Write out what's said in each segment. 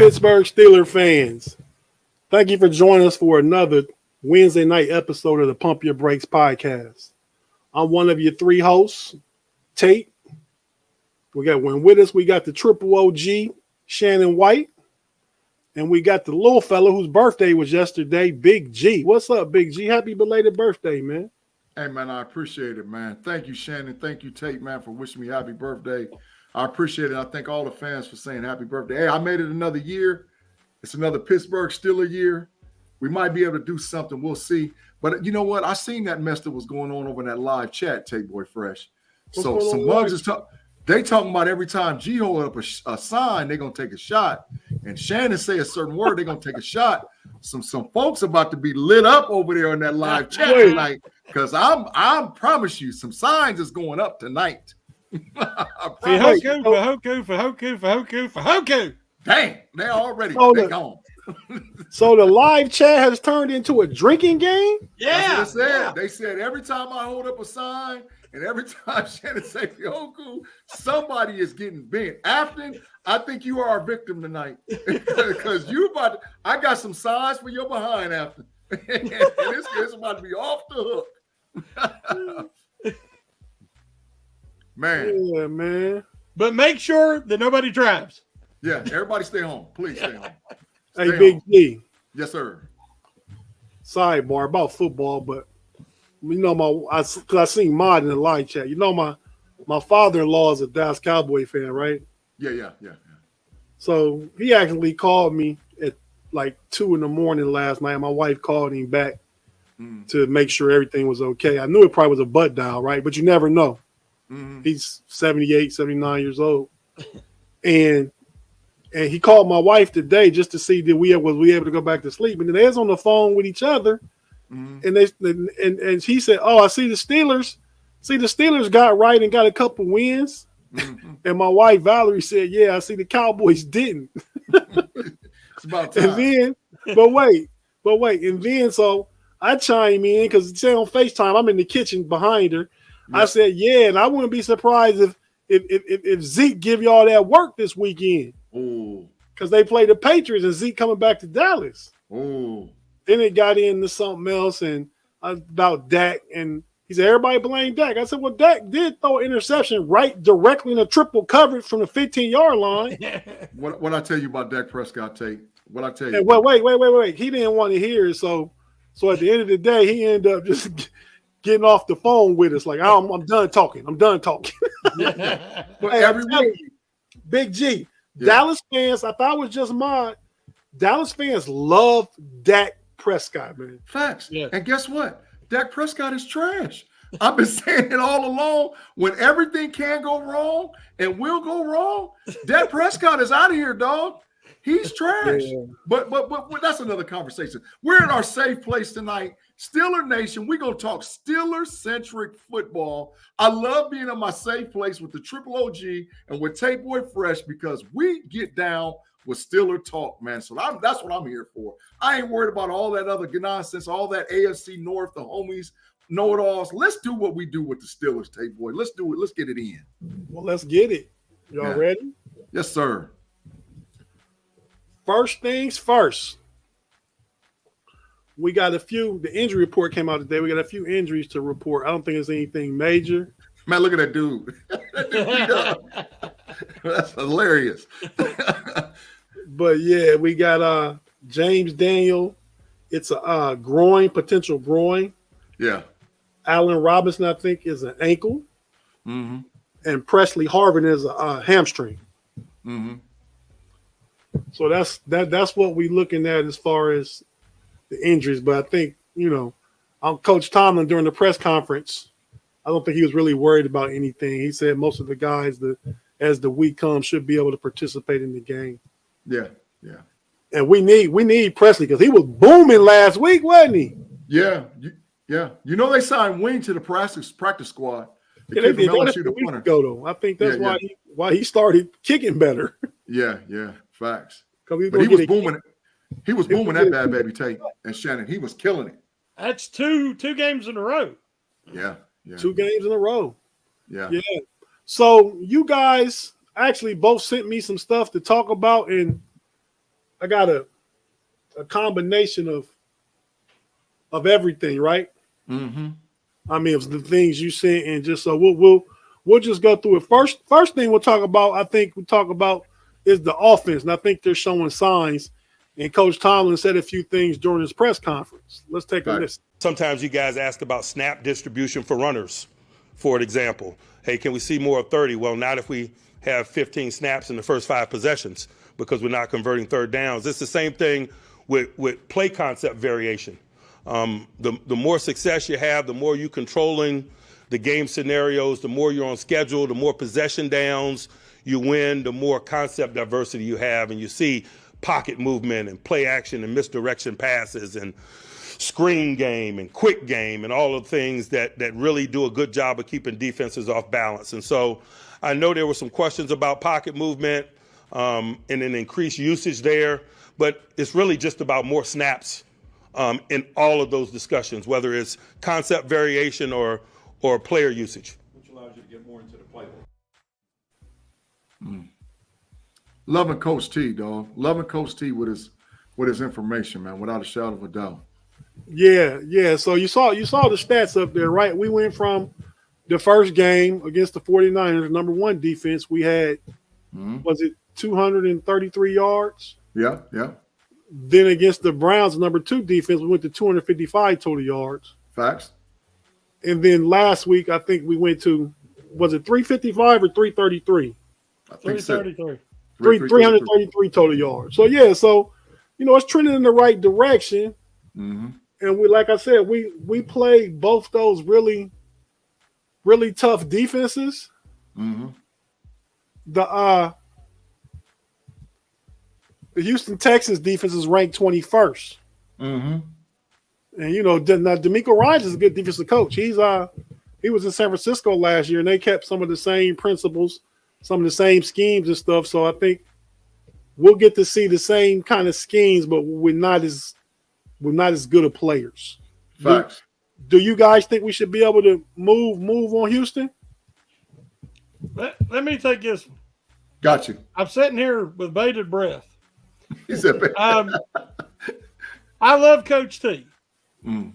Pittsburgh Steelers fans, thank you for joining us for another Wednesday night episode of the Pump Your Brakes podcast. I'm one of your three hosts, Tate. We got the triple OG, Shannon White, and we got the little fella whose birthday was yesterday, Big G. What's up, Big G? Happy belated birthday, man. Hey, man, I appreciate it, man. Thank you, Shannon. Thank you, Tate, man, for wishing me happy birthday. I appreciate it. I thank all the fans for saying happy birthday. Hey, I made it another year. It's another Pittsburgh Steelers year. We might be able to do something. We'll see. But you know what? I seen that mess that was going on over in that live chat, Tate Boy Fresh. So some mugs is talking about every time G hold up a sign, they're going to take a shot. And Shannon say a certain word, they're going to take a shot. Some folks about to be lit up over there on that live chat tonight, because I promise you some signs is going up tonight. For Hoku. Dang, they're already gone. So the live chat has turned into a drinking game? Yeah. That's what they said. They said every time I hold up a sign and every time Shannon say Hoku, somebody is getting bent. Afton, I think you are a victim tonight. Because I got some signs for your behind, Afton. And it's about to be off the hook. Man. Yeah, man. But make sure that nobody drives. Yeah, everybody stay home. Please stay home. Hey, Big G. Yes, sir. Sidebar about football, but you know I seen Mod in the live chat. You know my father-in-law is a Dallas Cowboy fan, right? Yeah. So he actually called me at like 2 a.m. last night. My wife called him back to make sure everything was okay. I knew it probably was a butt dial, right? But you never know. Mm-hmm. He's 78, 79 years old. And he called my wife today just to see was we able to go back to sleep. And then they was on the phone with each other. Mm-hmm. And he said, "Oh, I see the Steelers. See, the Steelers got right and got a couple wins." Mm-hmm. And my wife Valerie said, "Yeah, I see the Cowboys didn't." It's about time. And then, but wait. And then so I chime in because say on FaceTime, I'm in the kitchen behind her. Yep. I said, "Yeah, and I wouldn't be surprised if Zeke give y'all that work this weekend." Oh, because they play the Patriots and Zeke coming back to Dallas. Oh, then it got into something else and about Dak, and he said everybody blame Dak. I said, well, Dak did throw an interception right directly in a triple coverage from the 15-yard line. What I tell you about Dak Prescott, Tate? What I tell you? And wait. He didn't want to hear it, so at the end of the day, he ended up just getting off the phone with us like, I'm done talking. But hey, every week, Big G. Yeah. Dallas fans, I thought it was just mine. Dallas fans love Dak Prescott, man. Facts. Yeah. And guess what? Dak Prescott is trash. I've been saying it all along. When everything can go wrong and will go wrong, Dak Prescott is out of here, dog. He's trash. Yeah. But that's another conversation. We're in our safe place tonight. Steeler Nation, we're going to talk Steeler-centric football. I love being in my safe place with the Triple OG and with Tate Boy Fresh because we get down with Steeler talk, man. So that's what I'm here for. I ain't worried about all that other nonsense, all that AFC North, the homies, know-it-alls. Let's do what we do with the Steelers, Tate Boy. Let's do it. Let's get it in. Well, let's get it. Y'all ready? Yes, sir. First things first. We got the injury report came out today. We got a few injuries to report. I don't think it's anything major. Man, look at that dude. That's hilarious. But yeah, we got James Daniel. It's a potential groin. Yeah. Allen Robinson, I think, is an ankle. Mm-hmm. And Presley Harvin is a hamstring. Mm-hmm. So that's what we're looking at as far as the injuries. But I think, Coach Tomlin during the press conference, I don't think he was really worried about anything. He said most of the guys, as the week comes, should be able to participate in the game. Yeah. And we need Presley because he was booming last week, wasn't he? Yeah. They signed Wing to the practice squad. They did that a week ago, though. I think that's why he started kicking better. Yeah. Facts. But he was booming. He was booming that bad, baby Tate and Shannon. He was killing it. That's two games in a row. Yeah. 2 games in a row. Yeah. So you guys actually both sent me some stuff to talk about, and I got a combination of everything, right? Mm-hmm. I mean, it's the things you said, and just so we'll just go through it. First thing we'll talk about, I think we talk about is the offense, and I think they're showing signs. And Coach Tomlin said a few things during his press conference. Let's take a listen. Sometimes you guys ask about snap distribution for runners, for example. Hey, can we see more of 30? Well, not if we have 15 snaps in the first 5 possessions because we're not converting third downs. It's the same thing with play concept variation. The more success you have, the more you controlling the game scenarios, the more you're on schedule, the more possession downs you win, the more concept diversity you have, and you see pocket movement and play action and misdirection passes and screen game and quick game and all of the things that really do a good job of keeping defenses off balance. And so I know there were some questions about pocket movement and an increased usage there, but it's really just about more snaps in all of those discussions, whether it's concept variation or player usage. Which allows you to get more into the playbook. Loving Coach T, dog. Loving Coach T with his information, man, without a shadow of a doubt. Yeah. So you saw the stats up there, right? We went from the first game against the 49ers, number 1 defense. We had, was it 233 yards? Yeah. Then against the Browns, number 2 defense, we went to 255 total yards. Facts. And then last week, I think we went to, was it 355 or 333? I think 333. 333 total yards. So, yeah, it's trending in the right direction. Mm-hmm. And we, like I said, we played both those really, really tough defenses. Mm-hmm. The Houston Texans defense is ranked 21st. Mm-hmm. And now DeMeco Ryans is a good defensive coach. He was in San Francisco last year, and they kept some of the same principles, some of the same schemes and stuff. So I think we'll get to see the same kind of schemes, but we're not as good of players. Facts. Do you guys think we should be able to move on Houston? Let me take this one. Got you. I'm sitting here with bated breath. He said, I love Coach T. Mm.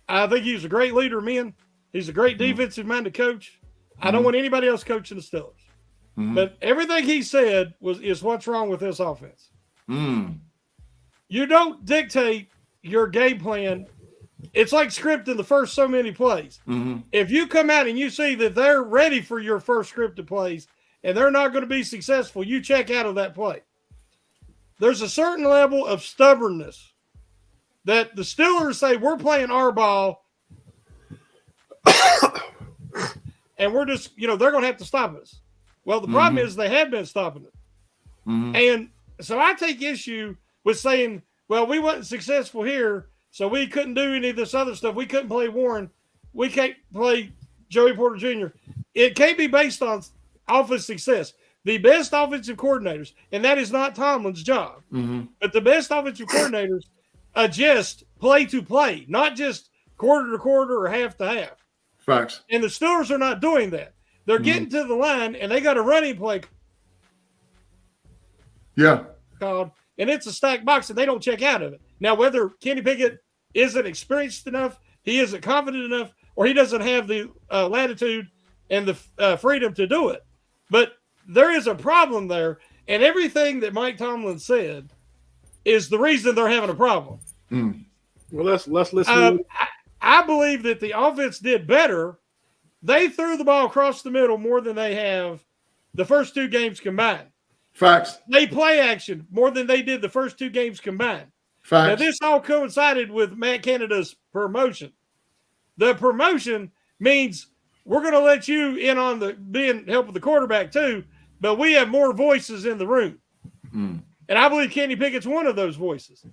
I think he's a great leader of men. He's a great defensive-minded coach. I don't want anybody else coaching the Steelers. Mm-hmm. But everything he said is what's wrong with this offense. Mm. You don't dictate your game plan. It's like scripting the first so many plays. Mm-hmm. If you come out and you see that they're ready for your first scripted plays and they're not going to be successful, you check out of that play. There's a certain level of stubbornness that the Steelers say, we're playing our ball and we're just, they're going to have to stop us. Well, the problem is they have been stopping it. Mm-hmm. And so I take issue with saying, well, we wasn't successful here, so we couldn't do any of this other stuff. We couldn't play Warren. We can't play Joey Porter Jr. It can't be based on offensive success. The best offensive coordinators, and that is not Tomlin's job, but the best offensive coordinators adjust play to play, not just quarter to quarter or half to half. Facts. And the Steelers are not doing that. They're getting to the line, and they got a running play called, and it's a stacked box, and they don't check out of it. Now, whether Kenny Pickett isn't experienced enough, he isn't confident enough, or he doesn't have the latitude and the freedom to do it. But there is a problem there, and everything that Mike Tomlin said is the reason they're having a problem. Well, let's listen. I believe that the offense did better. They threw the ball across the middle more than they have the first 2 games combined. Facts. They play action more than they did the first 2 games combined. Facts. Now, this all coincided with Matt Canada's promotion. The promotion means we're going to let you in on the being help with the quarterback too, but we have more voices in the room. And I believe Kenny Pickett's one of those voices.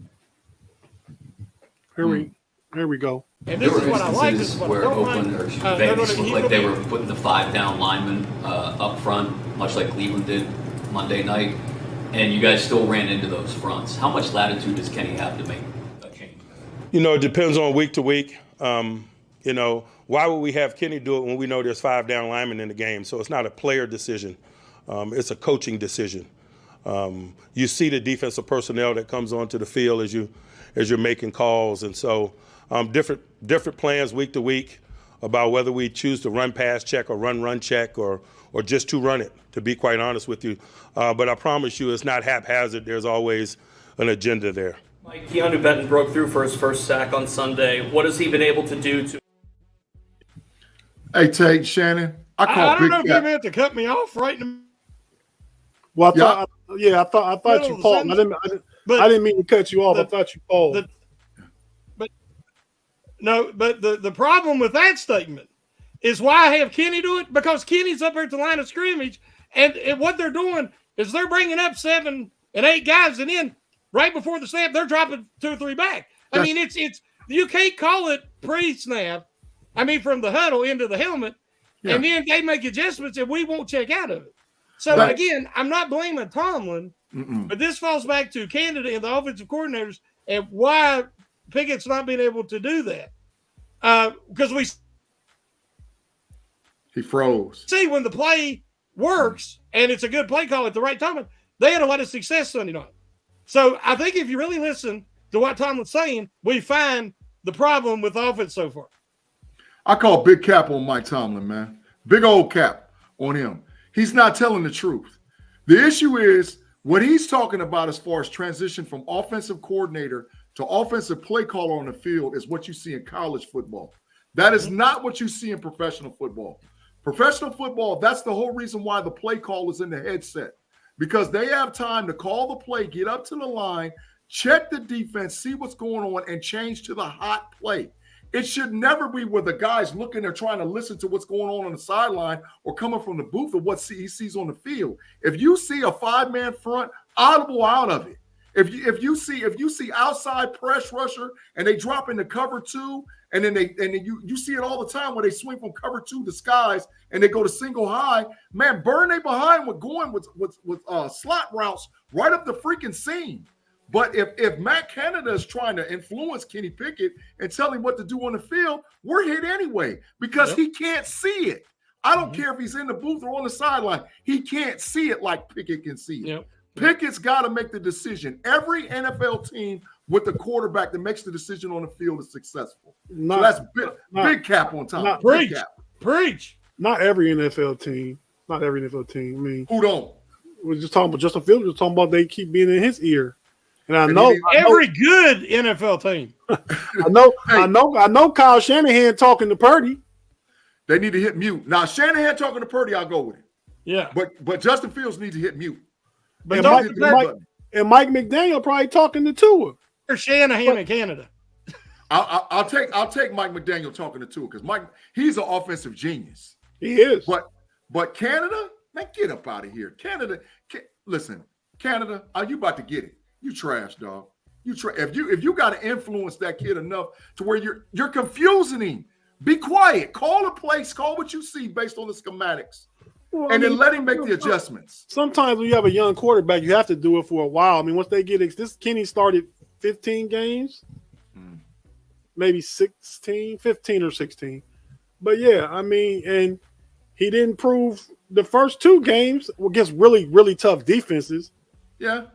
Here we go. And this is what I like. This is what I where don't Oakland like. or Vegas looked like they were putting the 5 down linemen up front, much like Cleveland did Monday night, and you guys still ran into those fronts. How much latitude does Kenny have to make a change? It depends on week to week. Why would we have Kenny do it when we know there's 5 down linemen in the game? So it's not a player decision. It's a coaching decision. You see the defensive personnel that comes onto the field as you're making calls, and so different plans week to week about whether we choose to run pass check or run check or just to run it, to be quite honest with you. But I promise you it's not haphazard. There's always an agenda there. Mike, Keanu Benton broke through for his first sack on Sunday. What has he been able to do to... Hey, Tate, Shannon. I don't know if you meant to cut me off right in Well, I thought you paused. I didn't mean to cut you off. I thought you paused. But the problem with that statement is why I have Kenny do it, because Kenny's up here at the line of scrimmage, and what they're doing is they're bringing up 7 and 8 guys, and then right before the snap they're dropping 2 or 3 back. I mean, it's you can't call it pre-snap. I mean, from the huddle into the helmet, and then they make adjustments, and we won't check out of it. So again, I'm not blaming Tomlin, but this falls back to Canada and the offensive coordinators and why Pickett's not being able to do that. Because he froze. See, when the play works and it's a good play call at the right time, they had a lot of success Sunday night. So I think if you really listen to what Tomlin's saying, we find the problem with the offense so far. I call big cap on Mike Tomlin, man. Big old cap on him. He's not telling the truth. The issue is what he's talking about as far as transition from offensive coordinator to offensive play caller on the field is what you see in college football. That is not what you see in professional football. Professional football, that's the whole reason why the play call is in the headset, because they have time to call the play, get up to the line, check the defense, see what's going on, and change to the hot play. It should never be where the guy's looking or trying to listen to what's going on the sideline or coming from the booth of what he sees on the field. If you see a 5-man front, audible out of it. If you see outside press rusher and they drop into cover 2, and then you see it all the time where they swing from cover 2 to skies and they go to single high, man, burn they behind with going with slot routes right up the freaking seam. But if Matt Canada is trying to influence Kenny Pickett and tell him what to do on the field, we're hit anyway because he can't see it. I don't care if he's in the booth or on the sideline. He can't see it like Pickett can see it. Yep. Pickett's got to make the decision. Every NFL team with the quarterback that makes the decision on the field is successful. So that's big cap on top. Preach. Not every NFL team. Not every NFL team. I mean, who don't? We're just talking about Justin Fields. We're talking about they keep being in his ear. And I know every good NFL team. I know Kyle Shanahan talking to Purdy. They need to hit mute. Now, Shanahan talking to Purdy, I'll go with it. Yeah. But Justin Fields needs to hit mute. But Mike McDaniel probably talking to Tua. Or Shanahan in Canada. I'll take Mike McDaniel talking to Tua because Mike, he's an offensive genius. He is. But Canada, man, get up out of here. Listen, Canada, are you about to get it? You trash, dog. If you got to influence that kid enough to where you're confusing him, be quiet. Call a place. Call what you see based on the schematics, then let him make the adjustments. Sometimes when you have a young quarterback, you have to do it for a while. I mean, once they get this, Kenny started 15 games, maybe 15 or 16. But yeah, I mean, and he didn't prove the first 2 games against really, really tough defenses. Yeah.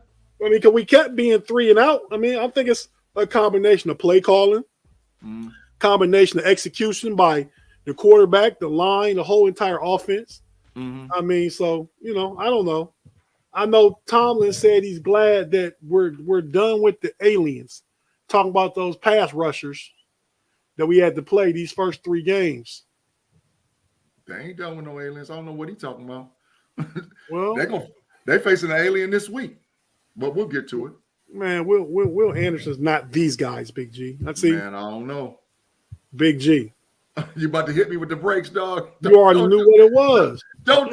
I mean, because we kept being 3 and out. I mean, I think it's a combination of play calling, combination of execution by the quarterback, the line, the whole entire offense. I mean, so, I don't know. I know Tomlin said he's glad that we're done with the aliens, talking about those pass rushers that we had to play these first 3 games. They ain't done with no aliens. I don't know what he's talking about. Well, they're facing an alien this week. But we'll get to it. Man, Will Anderson's not these guys, Big G. Man, I don't know. Big G. You about to hit me with the brakes, dog. You already knew what it was. Don't.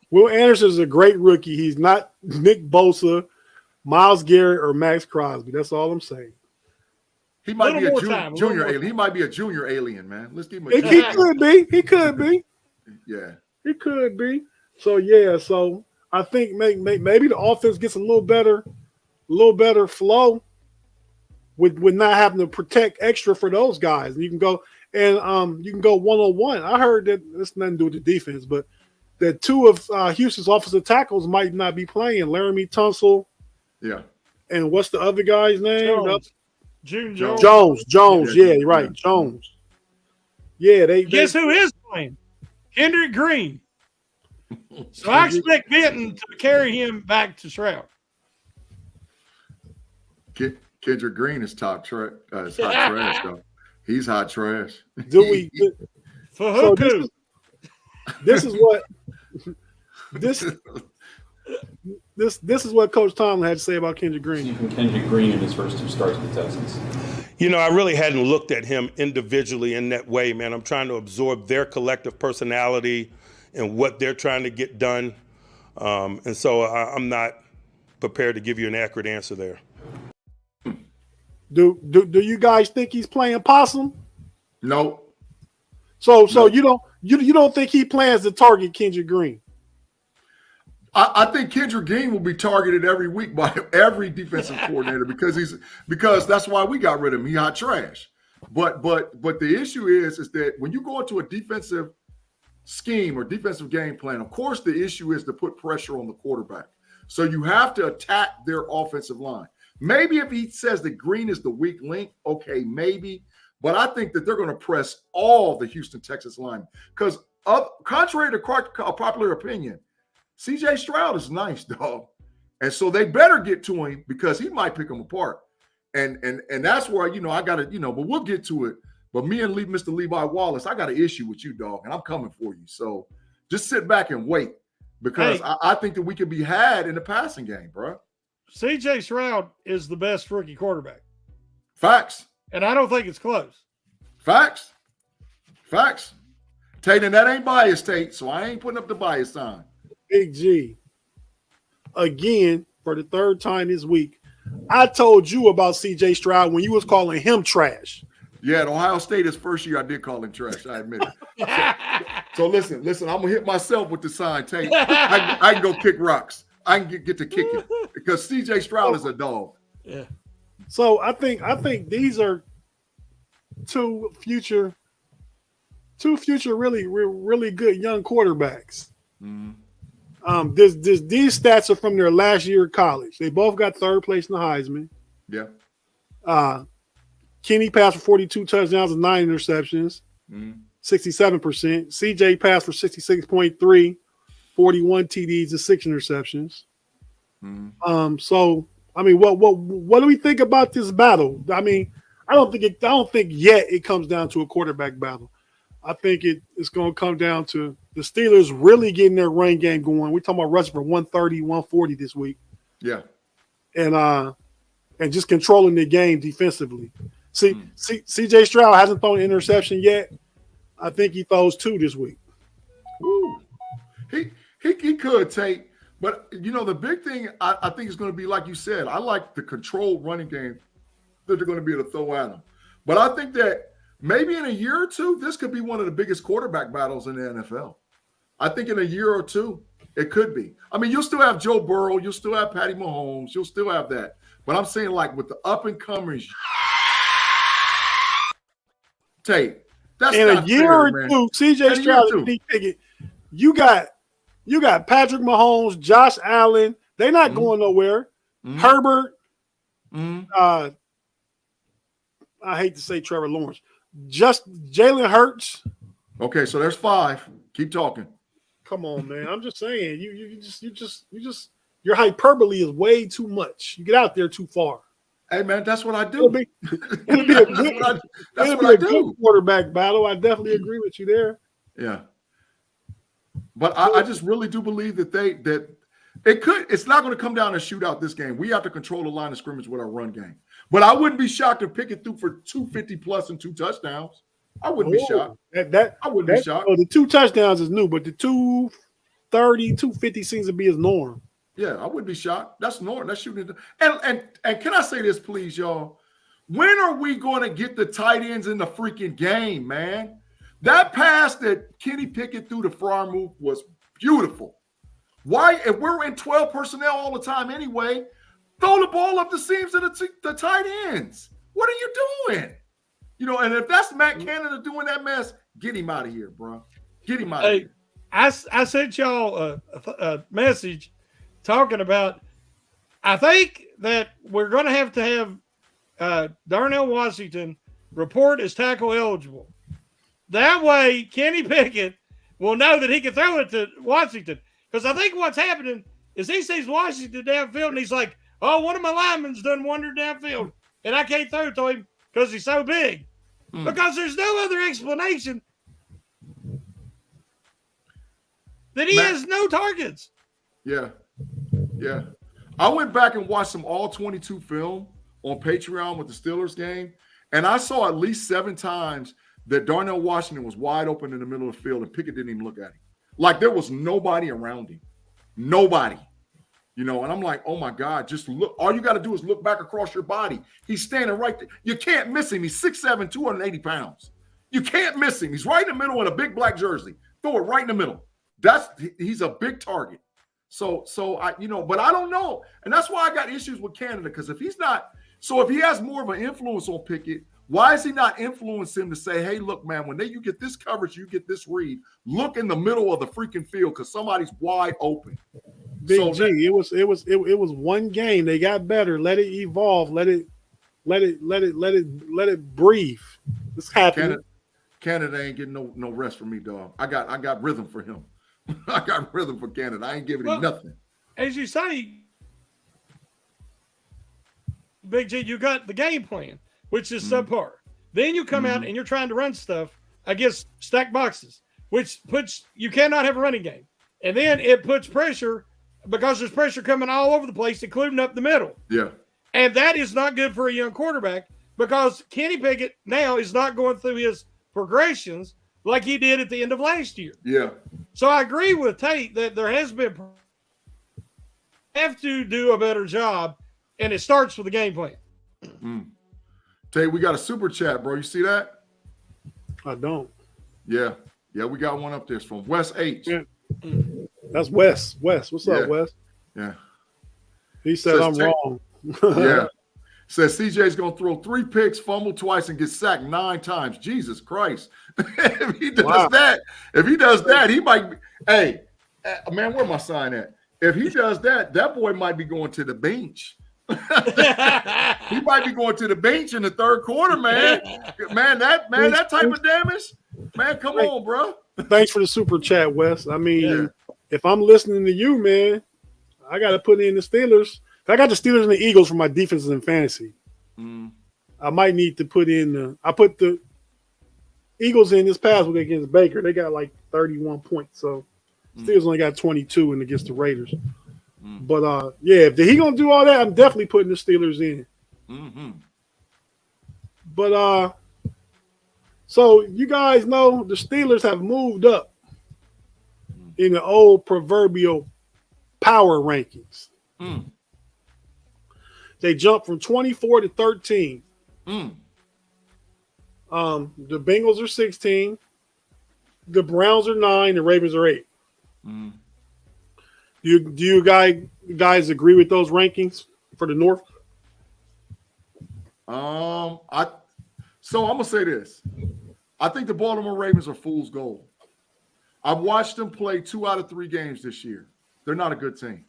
Will Anderson is a great rookie. He's not Nick Bosa, Myles Garrett, or Max Crosby. That's all I'm saying. He might be a junior alien. He might be a junior alien, man. Let's give him a He could be. He could be. Yeah. He could be. So yeah, so I think maybe the offense gets a little better flow with not having to protect extra for those guys. You can go 1-on-1. I heard that it's nothing to do with the defense, but that two of Houston's offensive tackles might not be playing. Laramie Tunsil. Yeah. And what's the other guy's name? June Jones. Yeah, you're right. Jones. Yeah, Guess who is playing? Kendrick Green. So I expect Benton to carry him back to Stroud. Kendrick Green is hot trash, though. He's hot trash. Do we? For Huku. So this is what this is what Coach Tomlin had to say about Kendrick Green. Kendrick Green in his first 2 starts with the Texans. You know, I really hadn't looked at him individually in that way, man. I'm trying to absorb their collective personality and what they're trying to get done. And so I'm not prepared to give you an accurate answer there. Do you guys think he's playing possum? No. So you don't think he plans to target Kendrick Green? I think Kendrick Green will be targeted every week by every defensive coordinator because that's why we got rid of him. He hot trash. But the issue is that when you go into a defensive scheme or defensive game plan, of course the issue is to put pressure on the quarterback. So you have to attack their offensive line. Maybe if he says that Green is the weak link, okay, maybe. But I think that they're going to press all the Houston Texans linemen because contrary to popular opinion, C.J. Stroud is nice, dog. And so they better get to him because he might pick them apart. And that's where, I got to, but we'll get to it. But me and Mr. Levi Wallace, I got an issue with you, dog, and I'm coming for you. So just sit back and wait because I think that we could be had in the passing game, bro. C.J. Stroud is the best rookie quarterback. Facts. And I don't think it's close. Facts. Tate, and that ain't bias, Tate, so I ain't putting up the bias sign. Big G. Again, for the 3rd time this week, I told you about C.J. Stroud when you was calling him trash. Yeah, at Ohio State, his first year, I did call him trash. I admit it. So listen, I'm going to hit myself with the sign, Tate. I can go kick rocks. I can get to kicking because C.J. Stroud is a dog. Yeah. So I think these are two future really good young quarterbacks. Mm-hmm. These stats are from their last year of college. They both got 3rd place in the Heisman. Yeah. Kenny passed for 42 touchdowns and 9 interceptions, 67%. CJ passed for 66.3, 41 TDs and 6 interceptions. So I mean, what do we think about this battle? I mean, I don't think yet it comes down to a quarterback battle. I think it's going to come down to the Steelers really getting their run game going. We're talking about rushing for 130, 140 this week. Yeah. And just controlling the game defensively. C.J. Stroud hasn't thrown an interception yet. I think he throws 2 this week. Woo. He could, Tate. But, the big thing I think is going to be, like you said, I like the controlled running game that they're going to be able to throw at him. But I think that maybe in a year or two, this could be one of the biggest quarterback battles in the NFL. I think in a year or two, it could be. I mean, you'll still have Joe Burrow. You'll still have Patty Mahomes. You'll still have that. But I'm saying, like, with the up-and-comers, Tate, that's in not a year fair, or two, C.J. Stroud and D. Pickett, you got Patrick Mahomes, Josh Allen. They're not going nowhere. Herbert. I hate to say Trevor Lawrence. Just Jalen Hurts. Okay, so there's 5. Keep talking. Come on, man. I'm just saying. Your hyperbole is way too much. You get out there too far. Hey, man, that's what I do. It'll be a good quarterback battle. I definitely agree with you there. Yeah. But I just really do believe that it's not going to come down to shootout this game. We have to control the line of scrimmage with our run game. But I wouldn't be shocked if Pickett threw for 250 plus and 2 touchdowns. I wouldn't be shocked. I wouldn't be shocked. The 2 touchdowns is new, but the 230, 250 seems to be his norm. Yeah, I wouldn't be shocked. That's norm. That's shooting. And can I say this, please, y'all? When are we going to get the tight ends in the freaking game, man? That pass that Kenny Pickett threw to Freiermuth was beautiful. Why? If we're in 12 personnel all the time anyway, throw the ball up the seams of the tight ends. What are you doing? And if that's Matt Canada doing that mess, get him out of here, bro. Get him out of here. I sent y'all a message talking about. I think that we're going to have Darnell Washington report as tackle eligible. That way, Kenny Pickett will know that he can throw it to Washington. Because I think what's happening is he sees Washington downfield and he's like, oh, one of my linemen's done wandered downfield and I can't throw to him because he's so big. Because there's no other explanation that he has no targets. Yeah. I went back and watched some all-22 film on Patreon with the Steelers game, and I saw at least 7 times that Darnell Washington was wide open in the middle of the field and Pickett didn't even look at him. Like there was nobody around him. Nobody. And I'm like, oh my God, just look. All you got to do is look back across your body. He's standing right there. You can't miss him. He's 6'7", 280 pounds. You can't miss him. He's right in the middle in a big black jersey. Throw it right in the middle. He's a big target. So I, but I don't know. And that's why I got issues with Canada, because if he has more of an influence on Pickett, why is he not influencing him to say, hey, look, man, when you get this coverage, you get this read, look in the middle of the freaking field because somebody's wide open. Big G, it was one game. They got better. Let it evolve. Let it breathe. It's happening. Canada ain't getting no rest for me, dog. I got rhythm for him. I got rhythm for Canada. I ain't giving him nothing. As you say, Big G, you got the game plan, which is subpar. Then you come out and you're trying to run stuff against stacked boxes, which you cannot have a running game. And then it puts pressure because there's pressure coming all over the place, including up the middle. Yeah. And that is not good for a young quarterback because Kenny Pickett now is not going through his progressions like he did at the end of last year. Yeah. So I agree with Tate that there has been have to do a better job, and it starts with the game plan. Tate, we got a super chat, bro. You see that? I don't. Yeah, we got one up there. It's from Wes H. Yeah. That's Wes. Wes, what's up, Wes? Yeah. He said I'm wrong. Yeah. Says CJ's going to throw 3 picks, fumble twice, and get sacked 9 times. Jesus Christ. If he does that, he might be. Hey, man, where my sign at? If he does that boy might be going to the bench. He might be going to the bench in the third quarter, man. That type of damage. Man, come on, bro. Thanks for the super chat, Wes. I mean, if I'm listening to you, man, I got to put in the Steelers. I got the Steelers and the Eagles for my defenses in fantasy. I might need to put in I put the Eagles in this past week against Baker. They got like 31 points. So Steelers only got 22 against the Raiders. But if he gonna do all that, I'm definitely putting the Steelers in. But so you guys know the Steelers have moved up in the old proverbial power rankings. They jumped from 24 to 13. The Bengals are 16. The Browns are 9. The Ravens are 8. Do you guys agree with those rankings for the North? So I'm gonna say this. I think the Baltimore Ravens are fool's gold. I've watched them play 2 out of 3 games this year. They're not a good team.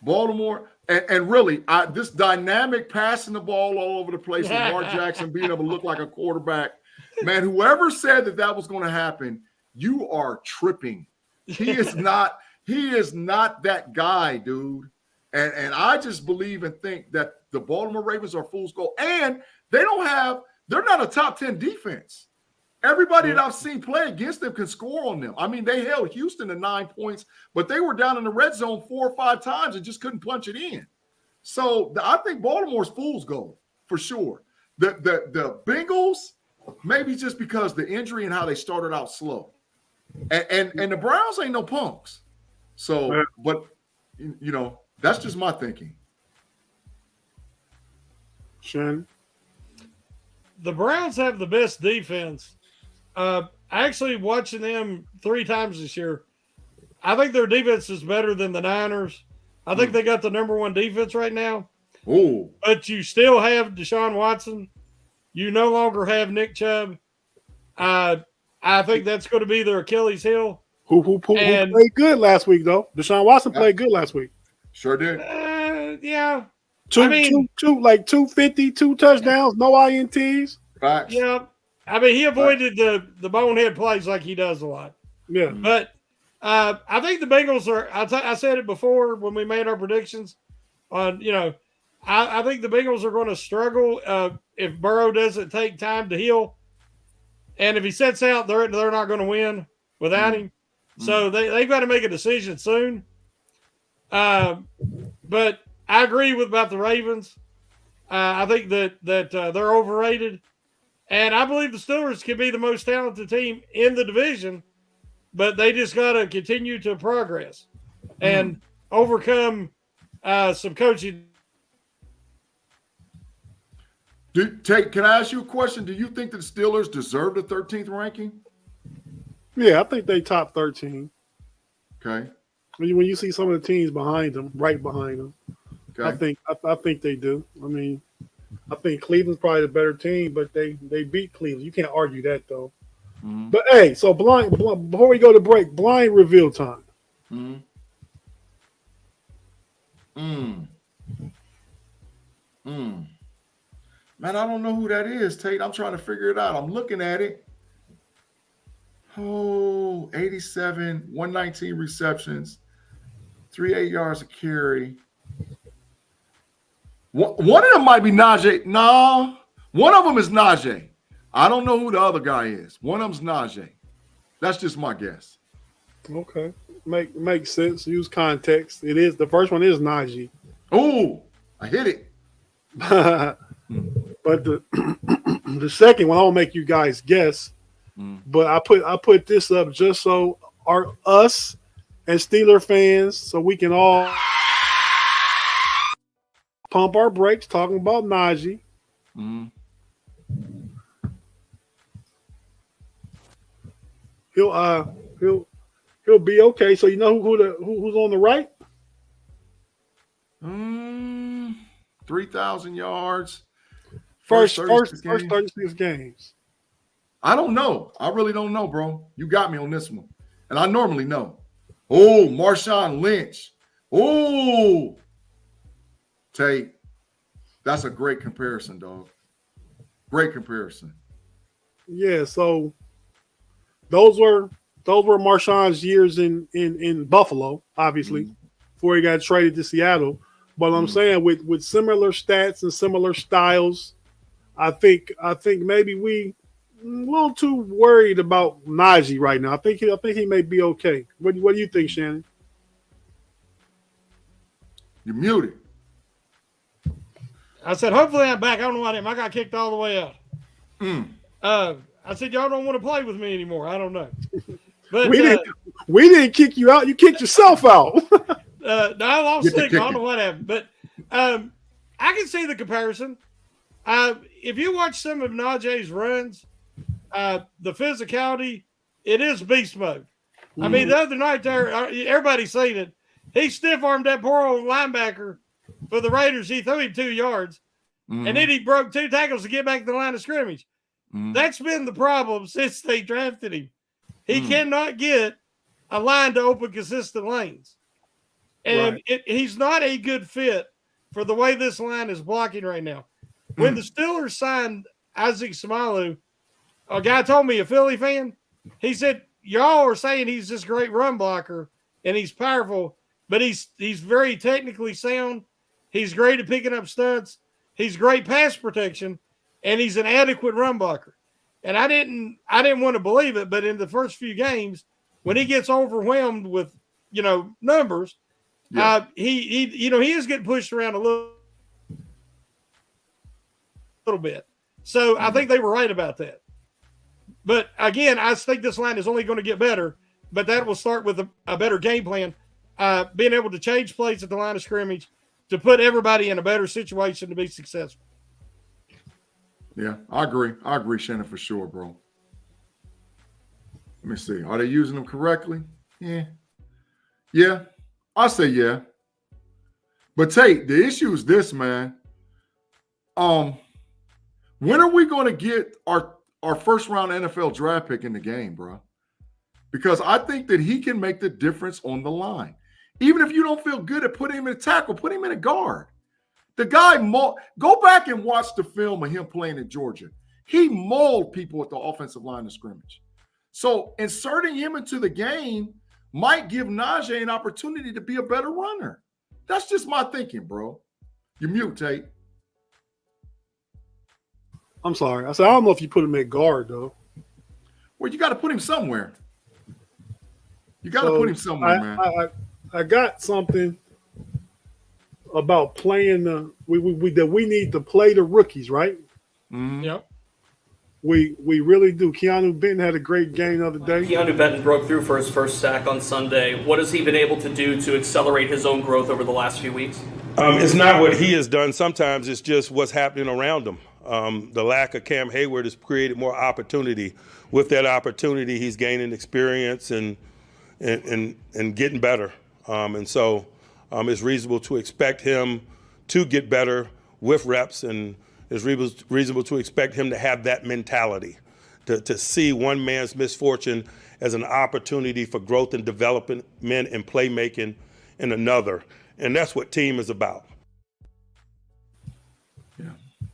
Baltimore, and really, this dynamic passing the ball all over the place, Lamar Jackson being able to look like a quarterback, man, whoever said that was going to happen, you are tripping. He is not that guy, dude. And I just believe and think that the Baltimore Ravens are fool's gold. And they're not a top 10 defense. Everybody that I've seen play against them can score on them. I mean, they held Houston to 9 points, but they were down in the red zone 4 or 5 times and just couldn't punch it in. So I think Baltimore's fool's gold for sure. The Bengals, maybe just because the injury and how they started out slow. And the Browns ain't no punks. So, but, that's just my thinking. Shannon? The Browns have the best defense. Actually, watching them 3 times this year, I think their defense is better than the Niners. I think they got the number 1 defense right now. Ooh. But you still have Deshaun Watson. You no longer have Nick Chubb. I think that's going to be their Achilles heel. Who played good last week though? Deshaun Watson played good last week. Sure did. Yeah. 250, 2 touchdowns, no INTs. Facts. Yeah. I mean, he avoided the bonehead plays like he does a lot. Yeah. But I think the Bengals are. I said it before when we made our predictions. On I think the Bengals are going to struggle if Burrow doesn't take time to heal, and if he sets out, they're not going to win without him. So they've got to make a decision soon. But I agree about the Ravens. I think that they're overrated, and I believe the Steelers can be the most talented team in the division, but they just got to continue to progress and overcome some coaching. Tate, can I ask you a question? Do you think that the Steelers deserve the 13th ranking? Yeah, I think they top 13. Okay. When you see some of the teams behind them, right behind them, Okay. I think they do. I mean, I think Cleveland's probably the better team, but they beat Cleveland. You can't argue that though. Mm-hmm. But hey, so blind before we go to break, blind reveal time. Man, I don't know who that is, Tate. I'm trying to figure it out. I'm looking at it. Oh, 87, 119 receptions, 38 yards a carry. One of them might be Najee. No, one of them is Najee. I don't know who the other guy is. One of them's Najee. That's just my guess. Okay, makes sense. Use context. It is the first one is Najee. Oh, I hit it. But the second one, I'll make you guys guess. But I put this up just so us and Steeler fans, so we can all pump our brakes talking about Najee. He'll be okay. So you know who's on the right? 3,000 yards. First 36 games. I don't know. I really don't know, bro. You got me on this one. And I normally know. Oh, Marshawn Lynch. Oh, Tate. That's a great comparison, dog. Great comparison. Yeah, so those were Marshawn's years in Buffalo, obviously, before he got traded to Seattle. But I'm saying with similar stats and similar styles, I think maybe we a little too worried about Najee right now. I think he may be okay. What do you think, Shannon? You're muted. I said, hopefully I'm back. I don't know why I got kicked all the way out. I said, y'all don't want to play with me anymore. I don't know. But we didn't kick you out. You kicked yourself out. No, I lost stick. I don't know what happened. But I can see the comparison. If you watch some of Najee's runs, the physicality, it is beast mode. I mean, the other night there, everybody's seen it. He stiff-armed that poor old linebacker for the Raiders. He threw him 2 yards, and then he broke 2 tackles to get back to the line of scrimmage. That's been the problem since they drafted him. He cannot get a line to open consistent lanes. And he's not a good fit for the way this line is blocking right now. When the Steelers signed Isaac Samalu, a guy told me, a Philly fan, he said, y'all are saying he's this great run blocker and he's powerful, but he's very technically sound. He's great at picking up stunts. He's great pass protection, and he's an adequate run blocker. And I didn't want to believe it, but in the first few games, when he gets overwhelmed with, numbers, he is getting pushed around a little bit. So I think they were right about that. But again, I think this line is only going to get better, but that will start with a better game plan, being able to change plays at the line of scrimmage to put everybody in a better situation to be successful. Yeah, I agree, Shannon, for sure, bro. Let me see. Are they using them correctly? Yeah, I say yeah. But Tate, the issue is this, man. When are we going to get our first round NFL draft pick in the game, bro? because I think that he can make the difference on the line. Even if you don't feel good at putting him in a tackle, put him in a guard. The guy, go back and watch the film of him playing in Georgia. He mauled people at the offensive line of scrimmage. So inserting him into the game might give Najee an opportunity to be a better runner. That's just my thinking, bro. You mute, Tate. I'm sorry. I said I don't know if you put him at guard though. Well, you got to put him somewhere. You got to put him somewhere, man. I got something about playing that we need to play the rookies, right? Mm-hmm. Yep. We really do. Keanu Benton had a great game the other day. Keanu Benton broke through for his first sack on Sunday. What has he been able to do to accelerate his own growth over the last few weeks? It's not what he has done. Sometimes it's just what's happening around him. The lack of Cam Hayward has created more opportunity. With that opportunity, he's gaining experience and getting better. And so it's reasonable to expect him to get better with reps, and it's reasonable to expect him to have that mentality, to see one man's misfortune as an opportunity for growth and development and playmaking in another. And that's what team is about.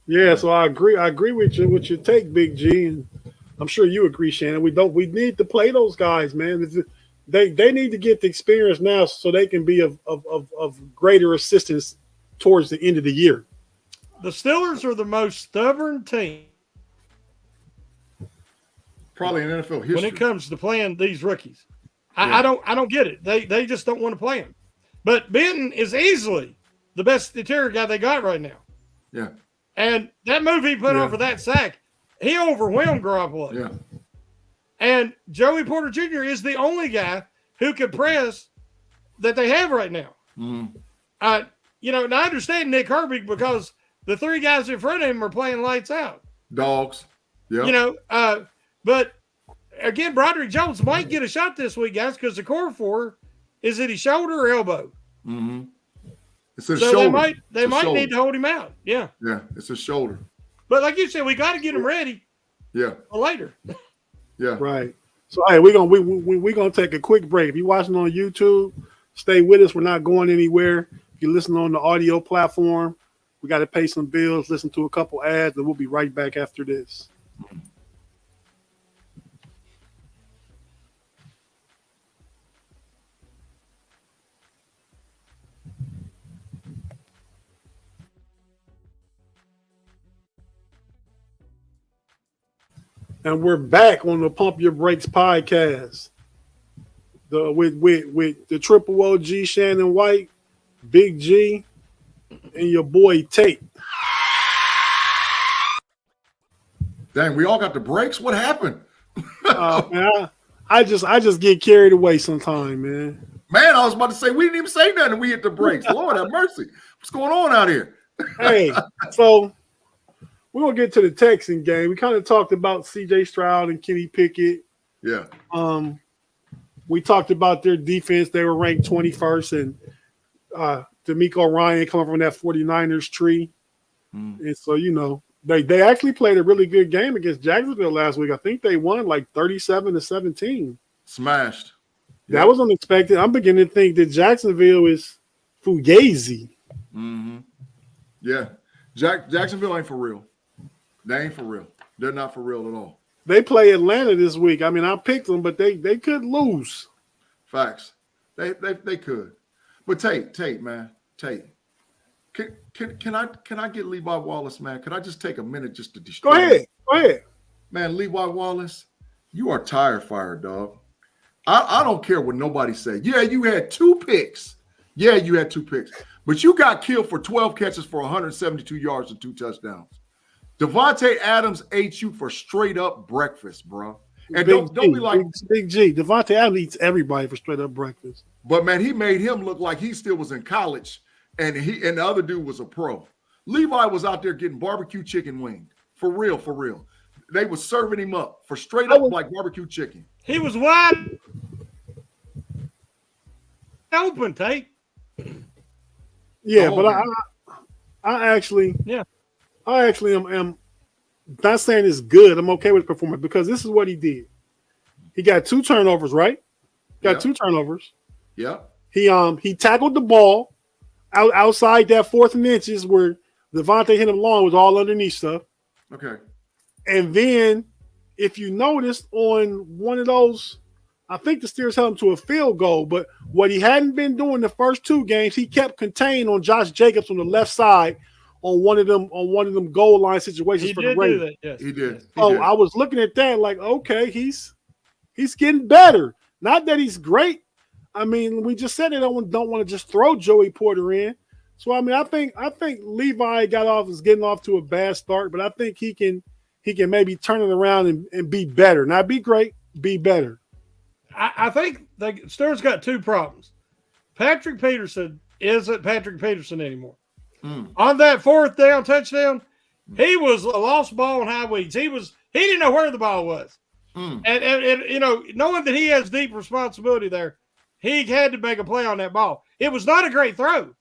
Yeah, so I agree with your take, Big G, and I'm sure you agree, Shannon. We need to play those guys, man. They need to get the experience now so they can be of greater assistance towards the end of the year. The Steelers are the most stubborn team Probably in NFL history. when it comes to playing these rookies. I don't get it. They just don't want to play them. But Benton is easily the best interior guy they got right now. Yeah. And that move he put on for that sack, he overwhelmed Garoppolo. Yeah. And Joey Porter Jr. is the only guy who can press that they have right now. Mm-hmm. And I understand Nick Herbig because the three guys in front of him are playing lights out. Dogs. Yeah. But again, Broderick Jones might get a shot this week, guys, because the core four is it his shoulder or elbow? Mm-hmm. It's a So shoulder. they might need to hold him out. Yeah. Yeah, it's a shoulder. But like you said, we got to get him ready Yeah. for later. Yeah. Right. So hey, we're gonna take a quick break. If you're watching on YouTube, stay with us. We're not going anywhere. If you're listening on the audio platform, we got to pay some bills, listen to a couple ads, and we'll be right back after this. And we're back on the Pump Your Brakes podcast. With the Triple OG Shannon White, Big G, and your boy Tate. Dang, we all got the breaks? What happened? Man, I just get carried away sometime, man. Man, I was about to say we didn't even say nothing. We hit the breaks. Lord have mercy. What's going on out here? Hey, so we're gonna get to the Texan game. We kind of talked about CJ Stroud and Kenny Pickett. Yeah. We talked about their defense. They were ranked 21st, and D'Amico Ryan coming from that 49ers tree. And so, they actually played a really good game against Jacksonville last week. I think they won like 37-17. Smashed. That was unexpected. I'm beginning to think that Jacksonville is fugazi. Mm-hmm. Yeah. Jacksonville ain't for real. They ain't for real. They're not for real at all. They play Atlanta this week. I mean, I picked them, but they could lose. Facts. They could. But Tate, man. Tate. Can I get Levi Wallace, man? Can I just take a minute just to destroy him? Go ahead. Man, Levi Wallace, you are tire fire, dog. I don't care what nobody say. Yeah, you had 2 picks. But you got killed for 12 catches for 172 yards and 2 touchdowns. Devontae Adams ate you for straight up breakfast, bro. And don't be like Big G. Devontae Adams eats everybody for straight up breakfast. But man, he made him look like he still was in college, and the other dude was a pro. Levi was out there getting barbecue chicken wing. For real. They was serving him up for straight up like barbecue chicken. He was wide open, Tate. Yeah, but I actually am not saying it's good. I'm okay with the performance because this is what he did. He got 2 turnovers, right? Got Yeah. 2 turnovers. Yeah. He tackled the ball outside that 4th and inches where Devontae hit him long, was all underneath stuff. Okay. And then, if you noticed on one of those, I think the Steelers held him to a field goal, but what he hadn't been doing the first 2 games, he kept contained on Josh Jacobs on the left side on one of them goal line situations He for did the do Ravens. that. Yes. He did. Oh, I was looking at that like, okay, he's getting better. Not that he's great. I mean, we just said they don't want to just throw Joey Porter in. So I mean, I think Levi is getting off to a bad start, but I think he can maybe turn it around and be better. Not be great, be better. I think the Steelers got 2 problems. Patrick Peterson isn't Patrick Peterson anymore. On that 4th down touchdown, he was a lost ball in high weeds. He didn't know where the ball was. And you know, knowing that he has deep responsibility there, he had to make a play on that ball. It was not a great throw.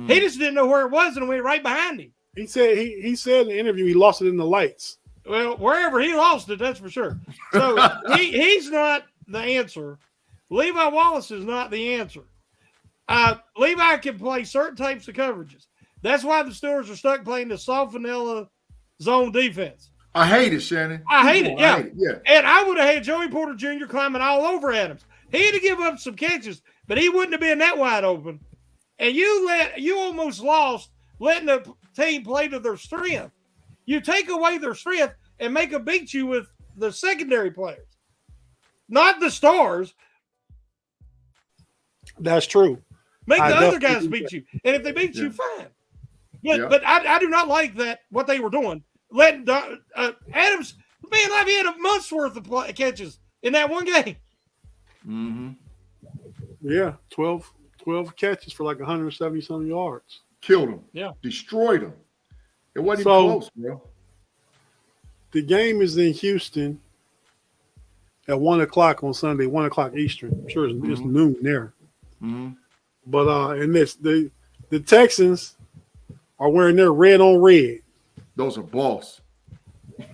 He just didn't know where it was and went right behind him. He said he said in the interview he lost it in the lights. Well, wherever he lost it, that's for sure. So he's not the answer. Levi Wallace is not the answer. Levi can play certain types of coverages. That's why the Steelers are stuck playing the soft vanilla zone defense. I hate it, Shannon. I hate it, yeah. Yeah. And I would have had Joey Porter Jr. climbing all over Adams. He had to give up some catches, but he wouldn't have been that wide open. And you almost lost letting the team play to their strength. You take away their strength and make them beat you with the secondary players, not the stars. That's true. Make the other guys definitely beat you. And if they beat you, fine. Yeah. But I do not like that, what they were doing. Letting Adams, man, like he had a month's worth of catches in that one game. Mm-hmm. Yeah, 12 catches for like 170-something yards. Killed him. Yeah. Destroyed him. It wasn't So- even close, bro. The game is in Houston at 1 o'clock on Sunday, 1 o'clock Eastern. I'm sure it's noon there. Mm-hmm. But in this, the Texans are wearing their red on red. Those are boss.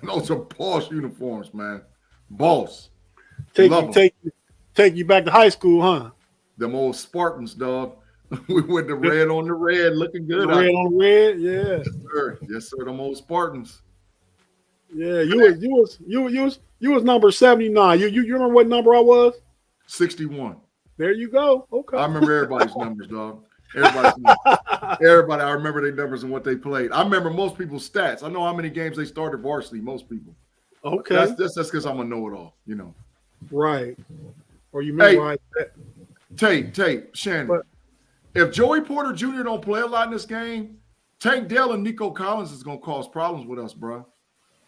Those are boss uniforms, man. Boss. Love 'em. Take you back to high school, huh? Them old Spartans, dog. We went the red on the red, looking good. Red on red, yeah. Yes, sir. Yes, sir. Them old Spartans. Yeah, you was number 79. You remember what number I was? 61. There you go. Okay. I remember everybody's numbers, dog. Everybody, I remember their numbers and what they played. I remember most people's stats. I know how many games they started varsity, most people. Okay. That's because I'm a know-it-all, you know. Right. Or you memorize that. Tate, Shannon. If Joey Porter Jr. don't play a lot in this game, Tank Dell and Nico Collins is going to cause problems with us, bro.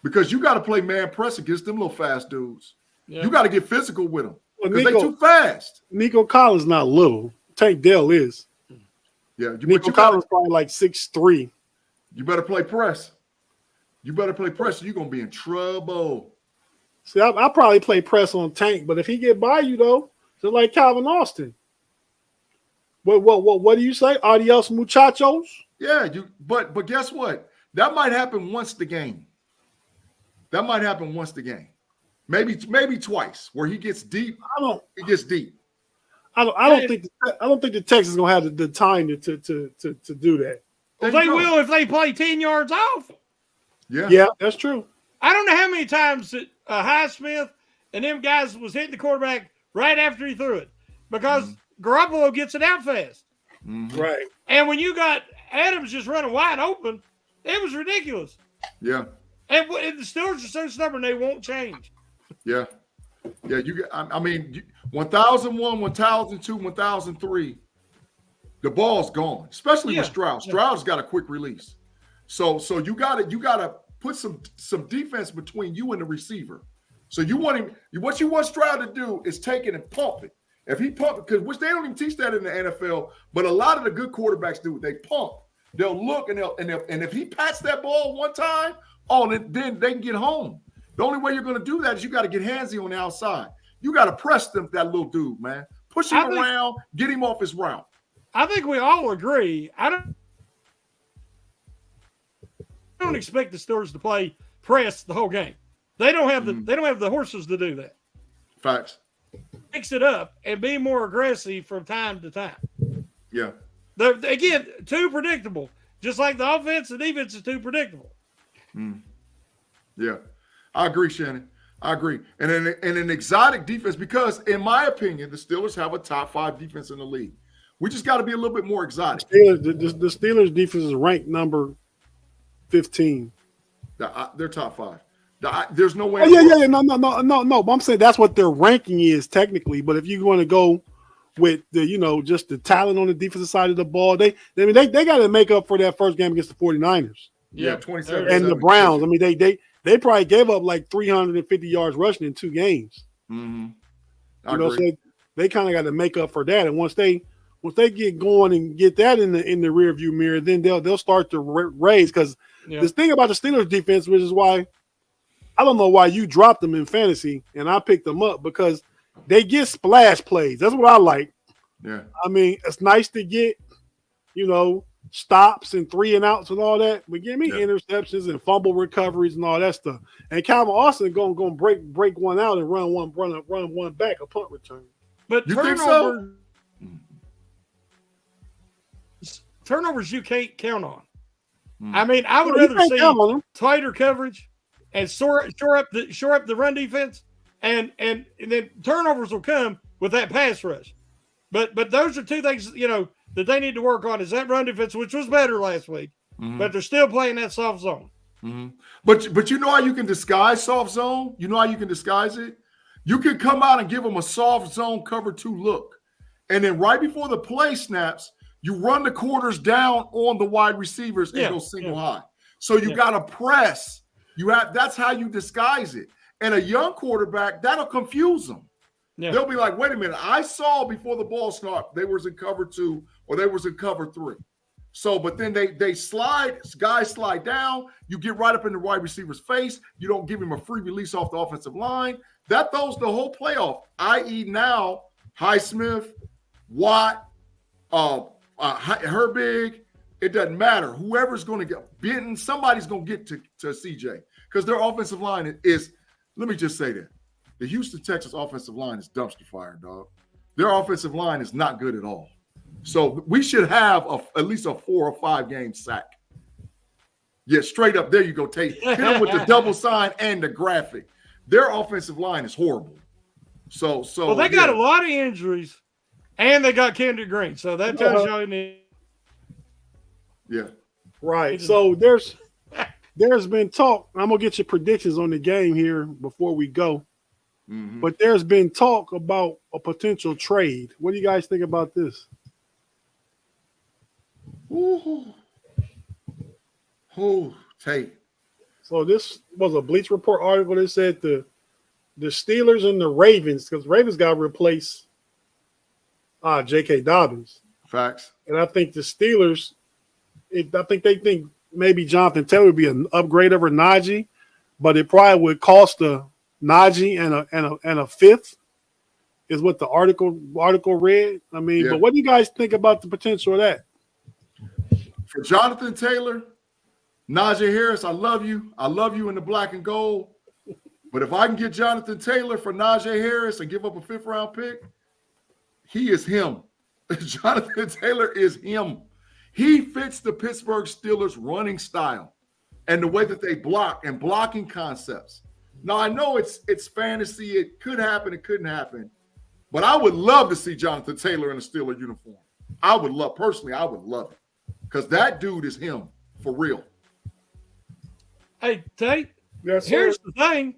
Because you got to play man press against them little fast dudes. Yeah. You got to get physical with them because they too fast. Nico Collins not little. Tank Dell is. Yeah, Nico Collins probably like 6'3". You better play press. You're going to be in trouble. See, I probably play press on Tank, but if he get by you though, just like Calvin Austin. What do you say? Adios, muchachos. Yeah, but guess what? That might happen once the game. Maybe twice, where he gets deep. He gets deep. I don't think the Texans gonna have the time to do that. Well, they will if they play 10 yards off. Yeah, that's true. I don't know how many times that Highsmith and them guys was hitting the quarterback right after he threw it because Garoppolo gets it out fast. Mm-hmm. Right. And when you got Adams just running wide open, it was ridiculous. Yeah. And the Steelers are so stubborn they won't change. Yeah. Yeah, you get. I mean, 1001, 1002, 1003. The ball's gone, especially with Stroud. Stroud's got a quick release, so you gotta put some defense between you and the receiver. So you want him. What you want Stroud to do is take it and pump it. If he pump it, because which they don't even teach that in the NFL, but a lot of the good quarterbacks do. They pump. They'll look and if he pats that ball one time, then they can get home. The only way you're going to do that is you got to get handsy on the outside. You got to press that little dude, man. Push him around, get him off his route. I think we all agree. I don't expect the Steelers to play press the whole game. They don't have the horses to do that. Facts. mix it up and be more aggressive from time to time. Yeah. Again, too predictable. Just like the offense and defense is too predictable. Yeah. I agree, Shannon. I agree. And an exotic defense, because in my opinion, the Steelers have a top 5 defense in the league. We just got to be a little bit more exotic. The Steelers defense is ranked number 15. They're top 5. There's no way. Oh, yeah. No. But I'm saying that's what their ranking is technically. But if you want to go with the, just the talent on the defensive side of the ball, they got to make up for that first game against the 49ers. Yeah, 27. And the Browns. I mean, they probably gave up like 350 yards rushing in 2 games. I agree. So they kind of got to make up for that. And once they get going and get that in the rear view mirror, then they'll start to raise. Because this thing about the Steelers defense, which is why I don't know why you dropped them in fantasy and I picked them up, because they get splash plays. That's what I like. Yeah. I mean, it's nice to get, stops and 3 and outs and all that, but give me interceptions and fumble recoveries and all that stuff. And Calvin Austin going to break one out and run one back, a punt return. But You think so? Turnovers you can't count on. I mean, I would rather see tighter coverage and shore up the run defense, and then turnovers will come with that pass rush. But those are 2 things that they need to work on, is that run defense, which was better last week, but they're still playing that soft zone. But you know how you can disguise soft zone? You know how you can disguise it? You can come out and give them a soft zone cover 2 look, and then right before the play snaps, you run the quarters down on the wide receivers and go single high. So you got to press. That's how you disguise it. And a young quarterback, that'll confuse them. Yeah. They'll be like, wait a minute, I saw before the ball snap they was in cover 2 or they was in cover 3. So, but then they slide, guys slide down, you get right up in the wide receiver's face, you don't give him a free release off the offensive line. That throws the whole playoff, i.e. now Highsmith, Watt, Herbig, it doesn't matter. Whoever's going to get Benton, somebody's going to get to CJ, because their offensive line is, let me just say that. The Houston Texans offensive line is dumpster fire, dog. Their offensive line is not good at all. So we should have at least a 4 or 5 game sack. Yeah, straight up. There you go, Tate. Hit them with the double sign and the graphic. Their offensive line is horrible. So well, they got a lot of injuries, and they got Kendrick Green. So that tells you all you need. Yeah. Right. So there's been talk. I'm gonna get your predictions on the game here before we go. But there's been talk about a potential trade. What do you guys think about this? Tate. So this was a Bleach Report article that said the Steelers and the Ravens, because Ravens got to replace J.K. Dobbins. Facts. And I think the Steelers, I think they think maybe Jonathan Taylor would be an upgrade over Najee, but it probably would cost Najee and a 5th, is what the article read. I mean, but what do you guys think about the potential of that? For Jonathan Taylor, Najee Harris, I love you. I love you in the black and gold. But if I can get Jonathan Taylor for Najee Harris and give up a 5th round pick, he is him. Jonathan Taylor is him. He fits the Pittsburgh Steelers running style and the way that they block and blocking concepts. Now, I know it's fantasy. It could happen. It couldn't happen. But I would love to see Jonathan Taylor in a Steeler uniform. I would love it. Because that dude is him for real. Hey, Tate, yes, here's the thing.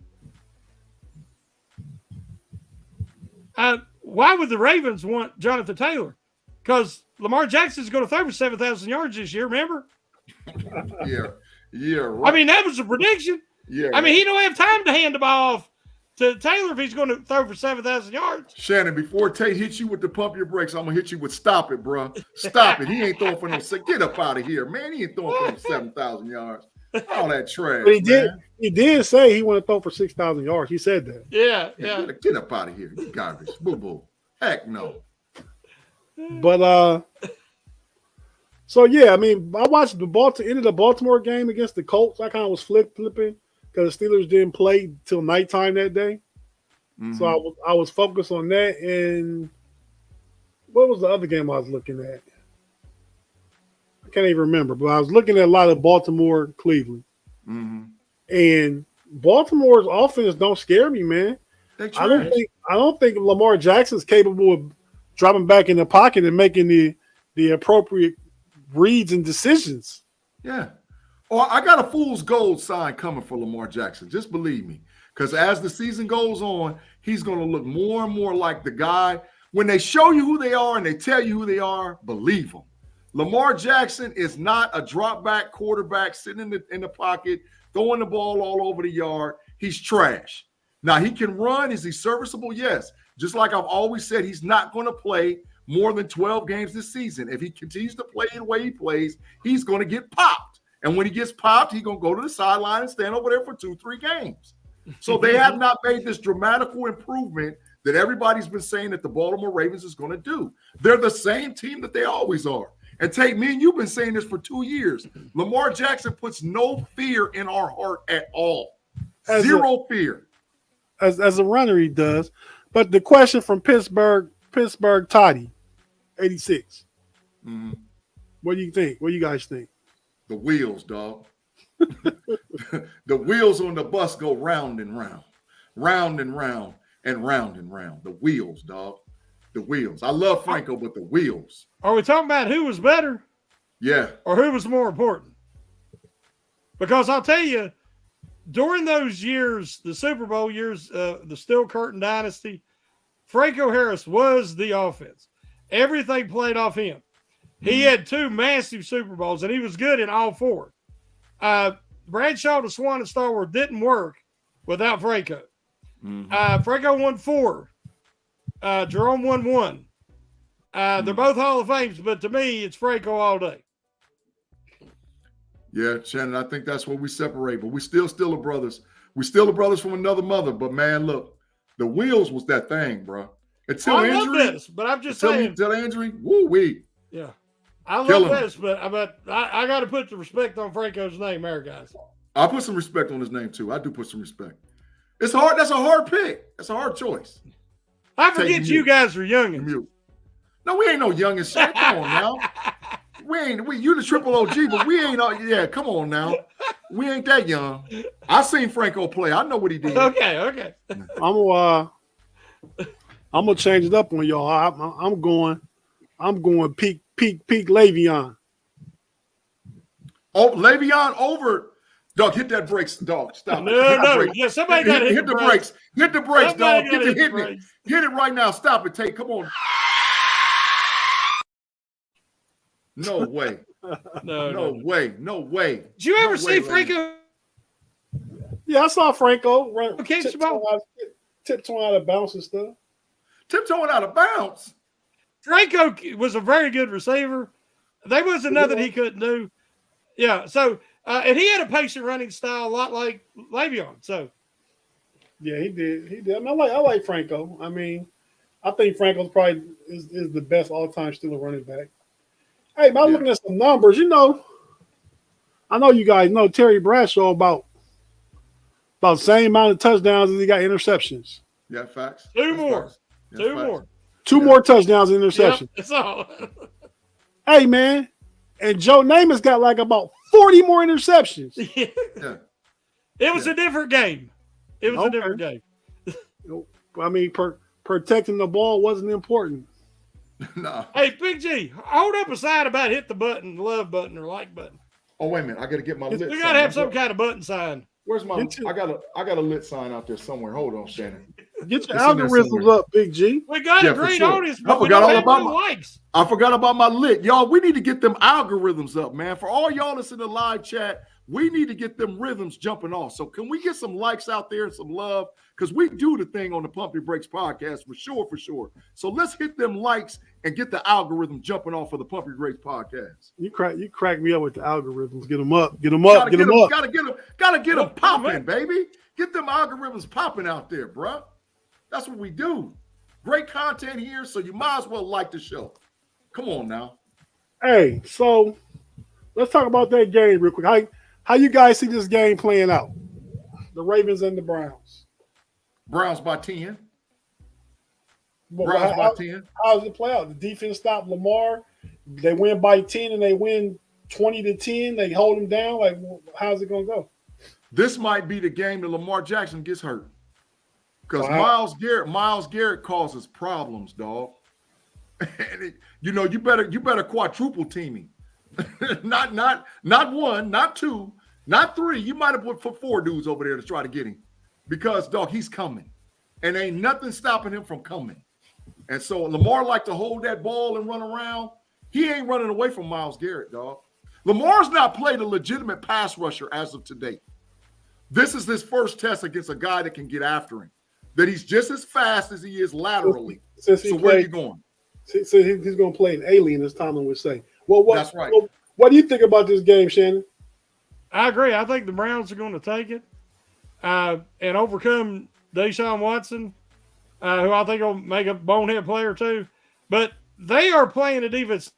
Why would the Ravens want Jonathan Taylor? Because Lamar Jackson's going to throw for 7,000 yards this year, remember? Yeah, right. I mean, that was a prediction. Yeah. I mean, he don't have time to hand the ball off to Taylor if he's going to throw for 7,000 yards. Shannon, before Tate hits you with the pump your brakes, I'm going to hit you with stop it, bro. Stop it. He ain't throwing for no – get up out of here, man. He ain't throwing for no 7,000 yards. All that trash, but he did say he want to throw for 6,000 yards. He said that. Yeah. Get up out of here. You garbage. Boo-boo. Heck no. But so yeah, I mean, I watched the end of the Baltimore game against the Colts. I kind of was flipping because the Steelers didn't play till nighttime that day. So I was focused on that. And what was the other game I was looking at? I can't even remember, but I was looking at a lot of Baltimore, Cleveland. And Baltimore's offense don't scare me, man. I don't think Lamar Jackson's capable of dropping back in the pocket and making the appropriate reads and decisions. Yeah. Or I got a fool's gold sign coming for Lamar Jackson. Just believe me. Because as the season goes on, he's going to look more and more like the guy. When they show you who they are and they tell you who they are, believe them. Lamar Jackson is not a drop back quarterback sitting in the pocket, throwing the ball all over the yard. He's trash. Now, he can run. Is he serviceable? Yes. Just like I've always said, he's not going to play more than 12 games this season. If he continues to play the way he plays, he's going to get popped. And when he gets popped, he's going to go to the sideline and stand over there for 2-3 games. So they have not made this dramatical improvement that everybody's been saying that the Baltimore Ravens is going to do. They're the same team that they always are. And Tate, me and you've been saying this for 2 years. Lamar Jackson puts no fear in our heart at all. Zero fear. As a runner, he does. But the question from Pittsburgh Toddy, 86. What do you think? What do you guys think? The wheels, dog. The wheels on the bus go round and round, round and round, and round and round. The wheels, dog. The wheels. I love Franco, but the wheels. Are we talking about who was better? Yeah. Or who was more important? Because I'll tell you, during those years, the Super Bowl years, the Steel Curtain dynasty, Franco Harris was the offense. Everything played off him. He had 2 massive Super Bowls, and he was good in all 4. Bradshaw to Swan and Starward didn't work without Franco. Franco won 4. Jerome won 1. They're both Hall of Fames, but to me, it's Franco all day. Yeah, Shannon, I think that's where we separate, but we still are brothers. We still are brothers from another mother. But man, look, the wheels was that thing, bro. Until I injury, love this, but I'm just saying. Until injury, woo-wee. Yeah. I love this, but I got to put the respect on Franco's name there, guys. I put some respect on his name, too. I do put some respect. It's hard. That's a hard pick. That's a hard choice. I forget you guys are youngins. No, we ain't no youngins. Shit. Come on now. You the triple OG, but we ain't. Yeah, come on now. We ain't that young. I seen Franco play. I know what he did. Okay. I'm gonna change it up on y'all. I'm going peak Le'Veon. Oh, Le'Veon over. Dog, hit that brakes, dog. Stop. No. Yeah, somebody got to hit the brakes. Hit the brakes, dog. Hit it right now. Stop it, Tate. Come on. No way. No way. Did you ever see Franco? Yeah, I saw Franco run tiptoeing out of bounds and stuff. Tiptoeing out of bounds. Franco was a very good receiver. There wasn't nothing he couldn't do. Yeah, so and he had a patient running style a lot like Le'Veon. So yeah, he did. I mean, I like Franco. I mean, I think Franco's probably is the best all-time Steeler running back. Hey, man, I'm looking at some numbers. You know, I know you guys know Terry Bradshaw about the same amount of touchdowns as he got interceptions. Yeah, facts. Two more. Two more touchdowns and interceptions. Yep, that's all. Hey, man. And Joe Namath's got like about 40 more interceptions. Yeah. It was a different game. It was a different game. I mean, protecting the ball wasn't important. No. Hey, Big G, hold up a sign about hit the button, love button, or like button. Oh, wait a minute. I got to get my lit sign. We got to have some kind of button sign. Where's my – I got a lit sign out there somewhere. Hold on, Shannon. Get your algorithms up, Big G. We got a great audience, but I forgot about my lit. Y'all, we need to get them algorithms up, man. For all y'all that's in the live chat, we need to get them rhythms jumping off. So can we get some likes out there and some love? Because we do the thing on the Pump Your Brakes podcast for sure. So let's hit them likes and get the algorithm jumping off for the Pump Your Brakes podcast. You crack me up with the algorithms. Get them up. Get them up. Gotta get them popping, baby. Get them algorithms popping out there, bro. That's what we do. Great content here, so you might as well like the show. Come on now. Hey, so let's talk about that game real quick. How you guys see this game playing out? The Ravens and the Browns. Browns by 10. Browns by 10. How does it play out? The defense stopped Lamar. They win by 10 and they win 20-10. They hold him down. Like, how's it going to go? This might be the game that Lamar Jackson gets hurt. Because Myles Garrett causes problems, dog. And you better quadruple teaming. not one, not two, not three. You might have put 4 dudes over there to try to get him. Because, dog, he's coming. And ain't nothing stopping him from coming. And so Lamar like to hold that ball and run around. He ain't running away from Myles Garrett, dog. Lamar's not played a legitimate pass rusher as of today. This is his first test against a guy that can get after him. That he's just as fast as he is laterally. So where are you going? So he's going to play an alien, as Tomlin would say. That's right. What do you think about this game, Shannon? I agree. I think the Browns are going to take it and overcome Deshaun Watson, who I think will make a bonehead play or two. But they are playing a defense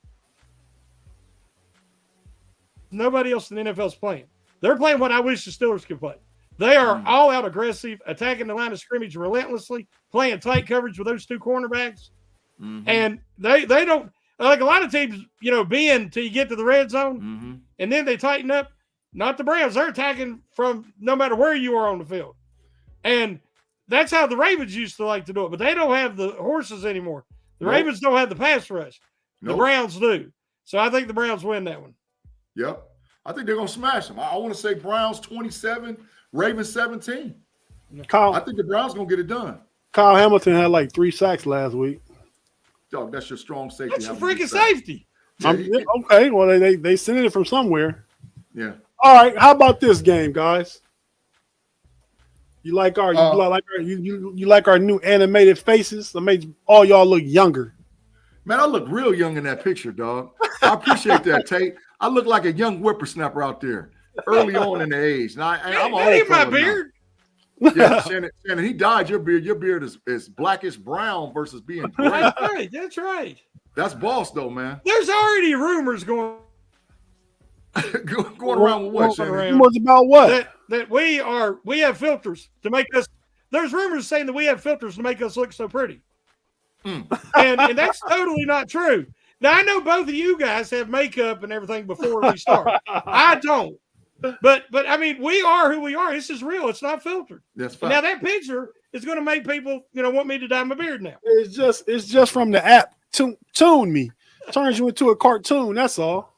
nobody else in the NFL is playing. They're playing what I wish the Steelers could play. They are all-out aggressive, attacking the line of scrimmage relentlessly, playing tight coverage with those 2 cornerbacks. And they don't – like a lot of teams, bend till you get to the red zone, and then they tighten up. Not the Browns. They're attacking from no matter where you are on the field. And that's how the Ravens used to like to do it, but they don't have the horses anymore. The Ravens don't have the pass rush. The Browns do. So I think the Browns win that one. Yep. I think they're going to smash them. I want to say Browns 27, Ravens 17. I think the Browns going to get it done. Kyle Hamilton had like 3 sacks last week. Dog, that's your strong safety. That's your freaking safety. Okay, well, they sent it from somewhere. Yeah. All right, how about this game, guys? You like our you like our new animated faces? I made all y'all look younger. Man, I look real young in that picture, dog. I appreciate that, Tate. I look like a young whippersnapper out there, early on in the age. Now, I'm that ain't my beard. Yeah, Shannon, he dyed your beard. Your beard is blackish brown versus being gray. That's right. That's boss, though, man. There's already rumors going around with what, Shannon? Rumors about what? That we have filters to make us. There's rumors saying that we have filters to make us look so pretty. And that's totally not true. Now, I know both of you guys have makeup and everything before we start. I don't. But I mean, we are who we are. This is real. It's not filtered. That's fine. Now, that picture is going to make people, want me to dye my beard now. It's just from the app. Tune me. Turns you into a cartoon. That's all.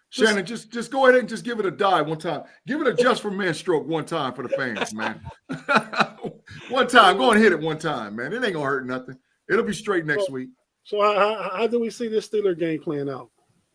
Shannon, just go ahead and just give it a dye one time. Give it a just for men stroke one time for the fans, man. One time. Go and hit it one time, man. It ain't going to hurt nothing. It'll be straight next week. So how do we see this Steeler game playing out?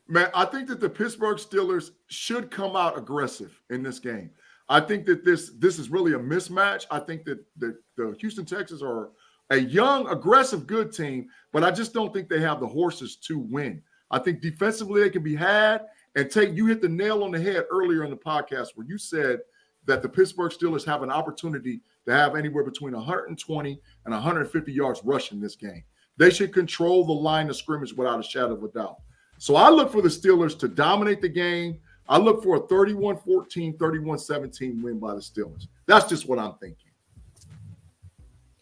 Man, I think that the Pittsburgh Steelers should come out aggressive in this game. I think that this is really a mismatch. I think that the Houston Texans are a young, aggressive, good team, but I just don't think they have the horses to win. I think defensively they can be had. And Tate, you hit the nail on the head earlier in the podcast where you said that the Pittsburgh Steelers have an opportunity to have anywhere between 120 and 150 yards rushing this game. They should control the line of scrimmage without a shadow of a doubt. So I look for the Steelers to dominate the game. I look for a 31-14, 31-17 win by the Steelers. That's just what I'm thinking.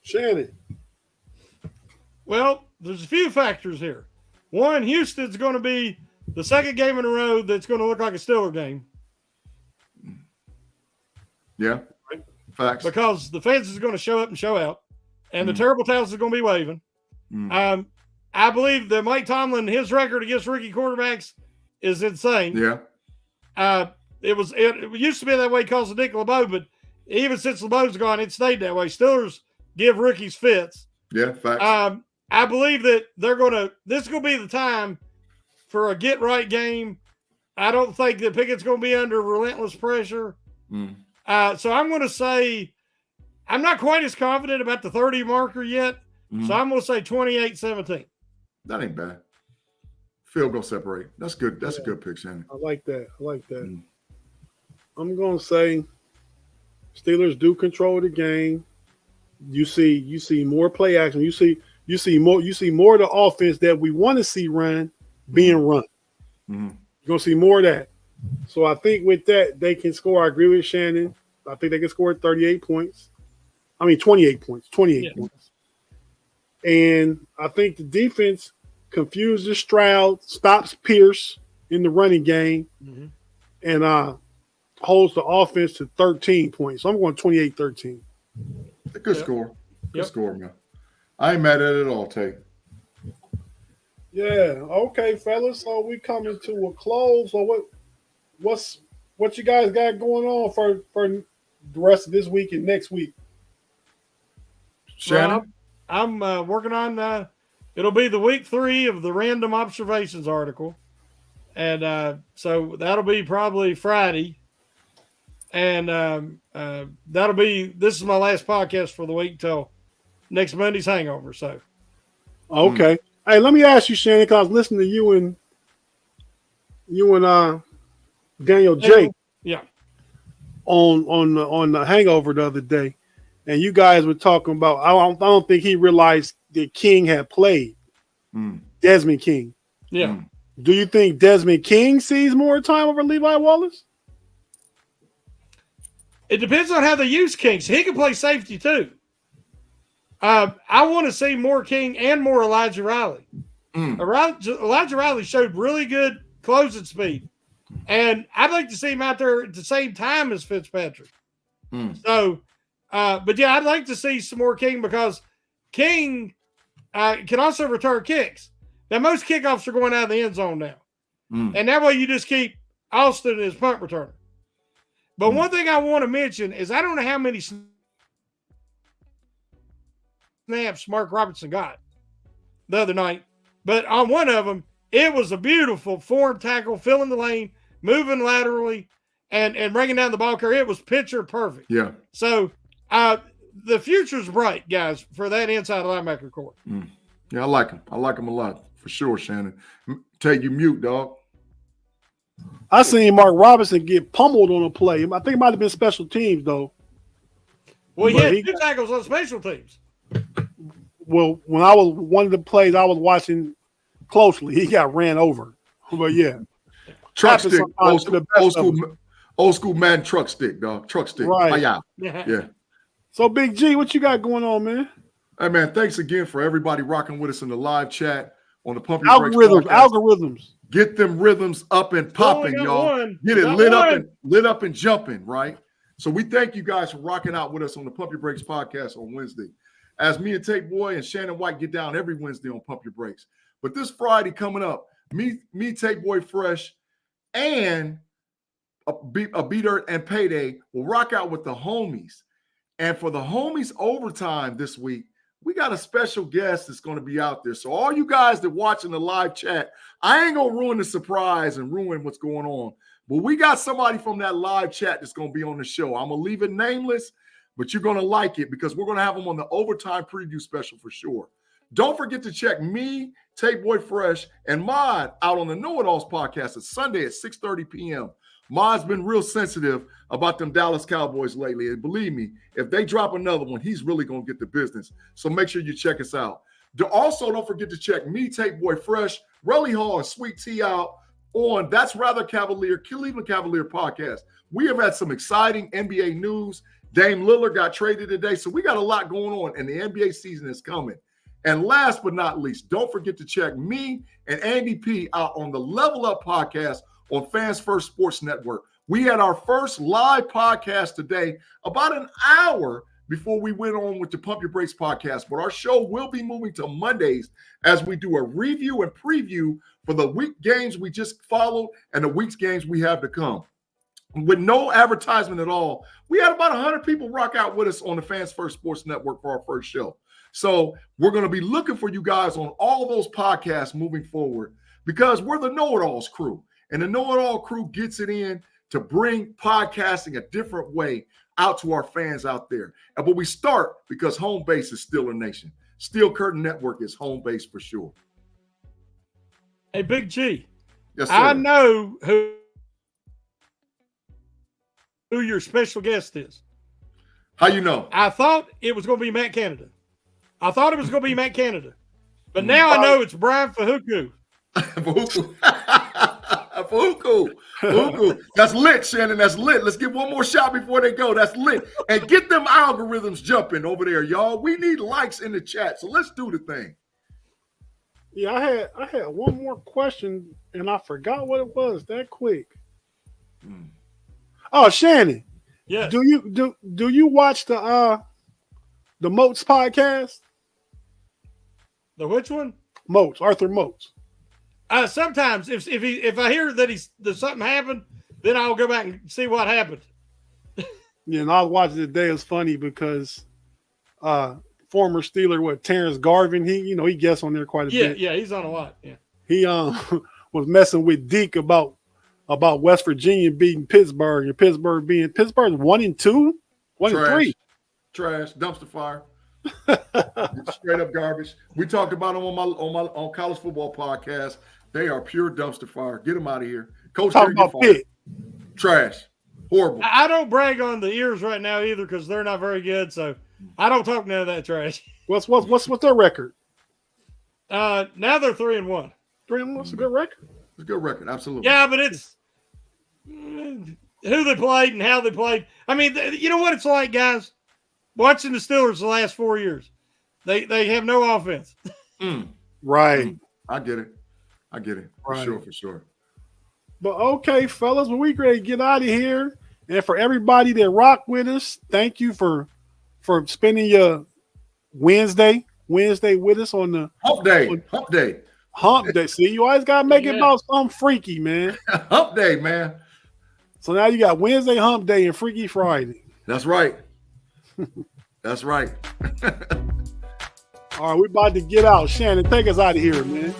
Shannon. Well, there's a few factors here. One, Houston's going to be the second game in a row that's going to look like a Steeler game. Yeah, facts. Because the fans is going to show up and show out, and the terrible towels is going to be waving. I believe that Mike Tomlin, his record against rookie quarterbacks is insane. Yeah. It used to be that way because of Nick LeBeau, but even since LeBeau's gone, it stayed that way. Steelers give rookies fits. Yeah, facts. I believe that this is going to be the time for a get-right game. I don't think that Pickett's going to be under relentless pressure. So I'm going to say I'm not quite as confident about the 30 marker yet, so I'm going to say 28-17. That ain't bad. Field goal separate. That's good. That's a good pick, Shannon. I like that. I'm going to say Steelers do control the game. You see more play action. You see more of the offense that we want to see run being run. You're going to see more of that. So I think with that, they can score. I agree with Shannon. I think they can score 38 points. I mean, 28 points. 28 points. And I think the defense confuses Stroud, stops Pierce in the running game, and holds the offense to 13 points. So I'm going 28-13. A good score. Good score, man. I ain't mad at it at all, Tate. Yeah. Okay, fellas. So we coming to a close. So what you guys got going on for the rest of this week and next week? Shannon? Well, I'm working on it'll be the week 3 of the random observations article. And so that'll be probably Friday. And this is my last podcast for the week till next Monday's hangover. So, okay. Hey, let me ask you, Shannon, because I was listening to you and Daniel J. Yeah. On the hangover the other day, and you guys were talking about. I don't think he realized that King had played. Desmond King. Yeah. Do you think Desmond King sees more time over Levi Wallace? It depends on how they use King. So he can play safety too. I want to see more King and more Elijah Riley. Elijah Riley showed really good closing speed. And I'd like to see him out there at the same time as Fitzpatrick. So, but yeah, I'd like to see some more King because King can also return kicks. Now, most kickoffs are going out of the end zone now. And that way you just keep Austin as punt returner. But one thing I want to mention is I don't know how many snaps Mark Robertson got the other night, but on one of them, it was a beautiful form tackle, filling the lane, moving laterally, and bringing down the ball carrier. It was picture perfect. Yeah. So the future's bright, guys, for that inside linebacker core. Yeah, I like him. I like him a lot, for sure, Shannon. Tate, you mute, dog. I seen Mark Robinson get pummeled on a play. I think it might have been special teams, though. Well, he had 2 tackles on special teams. Well, when I was one of the plays I was watching closely, he got ran over. But yeah, truck stick, old school man, truck stick, dog, truck stick. Right. Yeah. So Big G, what you got going on, man? Hey man, thanks again for everybody rocking with us in the live chat on the Pump Your Brakes podcast. Algorithms. Get them rhythms up and popping, y'all. Get it lit up and jumping, right? So we thank you guys for rocking out with us on the Pump Your Brakes podcast on Wednesday. As me and Tate Boy and Shannon White get down every Wednesday on Pump Your Brakes. But this Friday coming up, me Tate Boy Fresh, and a B-Dirt and Payday will rock out with the homies. And for the homies overtime this week, we got a special guest that's going to be out there. So all you guys that watching the live chat, I ain't going to ruin the surprise and ruin what's going on. But we got somebody from that live chat that's going to be on the show. I'm going to leave it nameless, but you're going to like it because we're going to have them on the overtime preview special for sure. Don't forget to check me, Tate Boy Fresh, and Mod out on the Know It Alls podcast. It's Sunday at 6:30 p.m. Mod's been real sensitive about them Dallas Cowboys lately. And believe me, if they drop another one, he's really going to get the business. So make sure you check us out. Also, don't forget to check me, Tate Boy Fresh, Relly Hall, and Sweet Tea out on That's Rather Cavalier, Cleveland Cavalier podcast. We have had some exciting NBA news. Dame Lillard got traded today. So we got a lot going on, and the NBA season is coming. And last but not least, don't forget to check me and Andy P out on the Level Up podcast on Fans First Sports Network. We had our first live podcast today, about an hour before we went on with the Pump Your Brakes podcast. But our show will be moving to Mondays as we do a review and preview for the week games we just followed and the week's games we have to come. With no advertisement at all, we had about 100 people rock out with us on the Fans First Sports Network for our first show. So we're going to be looking for you guys on all those podcasts moving forward because we're the Know It Alls crew. And the Know It All crew gets it in to bring podcasting a different way out to our fans out there. But we start because home base is Steeler Nation. Steel Curtain Network is home base for sure. Hey, Big G. Yes, sir. I know who your special guest is. How you know? I thought it was going to be Matt Canada. But now I know it's Brian Fahuku. Fuku. That's lit, Shannon. That's lit. Let's get one more shot before they go. That's lit. And get them algorithms jumping over there, y'all. We need likes in the chat. So let's do the thing. Yeah, I had one more question and I forgot what it was that quick. Oh, Shannon. Yeah. Do you watch the Moats podcast? The which one? Moats, Arthur Moats. Sometimes if I hear that something happened, then I'll go back and see what happened. Yeah, and I was watching today. It's funny because former Steeler, Terrence Garvin, he guests on there quite a bit. Yeah, he's on a lot. Yeah. He was messing with Deke about West Virginia beating Pittsburgh and Pittsburgh's 1-2, 1-3. Trash, dumpster fire. Straight up garbage. We talked about them on college football podcast. They are pure dumpster fire. Get them out of here. Coach, talking about Pitt. Trash. Horrible. I don't brag on the ears right now either because they're not very good. So I don't talk none of that trash. What's their record? Now they're 3-1. 3-1. That's a good record. It's a good record, absolutely. Yeah, but it's who they played and how they played. I mean, you know what it's like, guys? Watching the Steelers the last 4 years, they have no offense. Right. I get it. For sure. But okay, fellas, we ready to get out of here. And for everybody that rock with us, thank you for spending your Wednesday with us on the Hump Day. See, you always gotta make it about something freaky, man. Hump Day, man. So now you got Wednesday, Hump Day, and Freaky Friday. That's right. That's right. All right, we're about to get out. Shannon, take us out of here, man.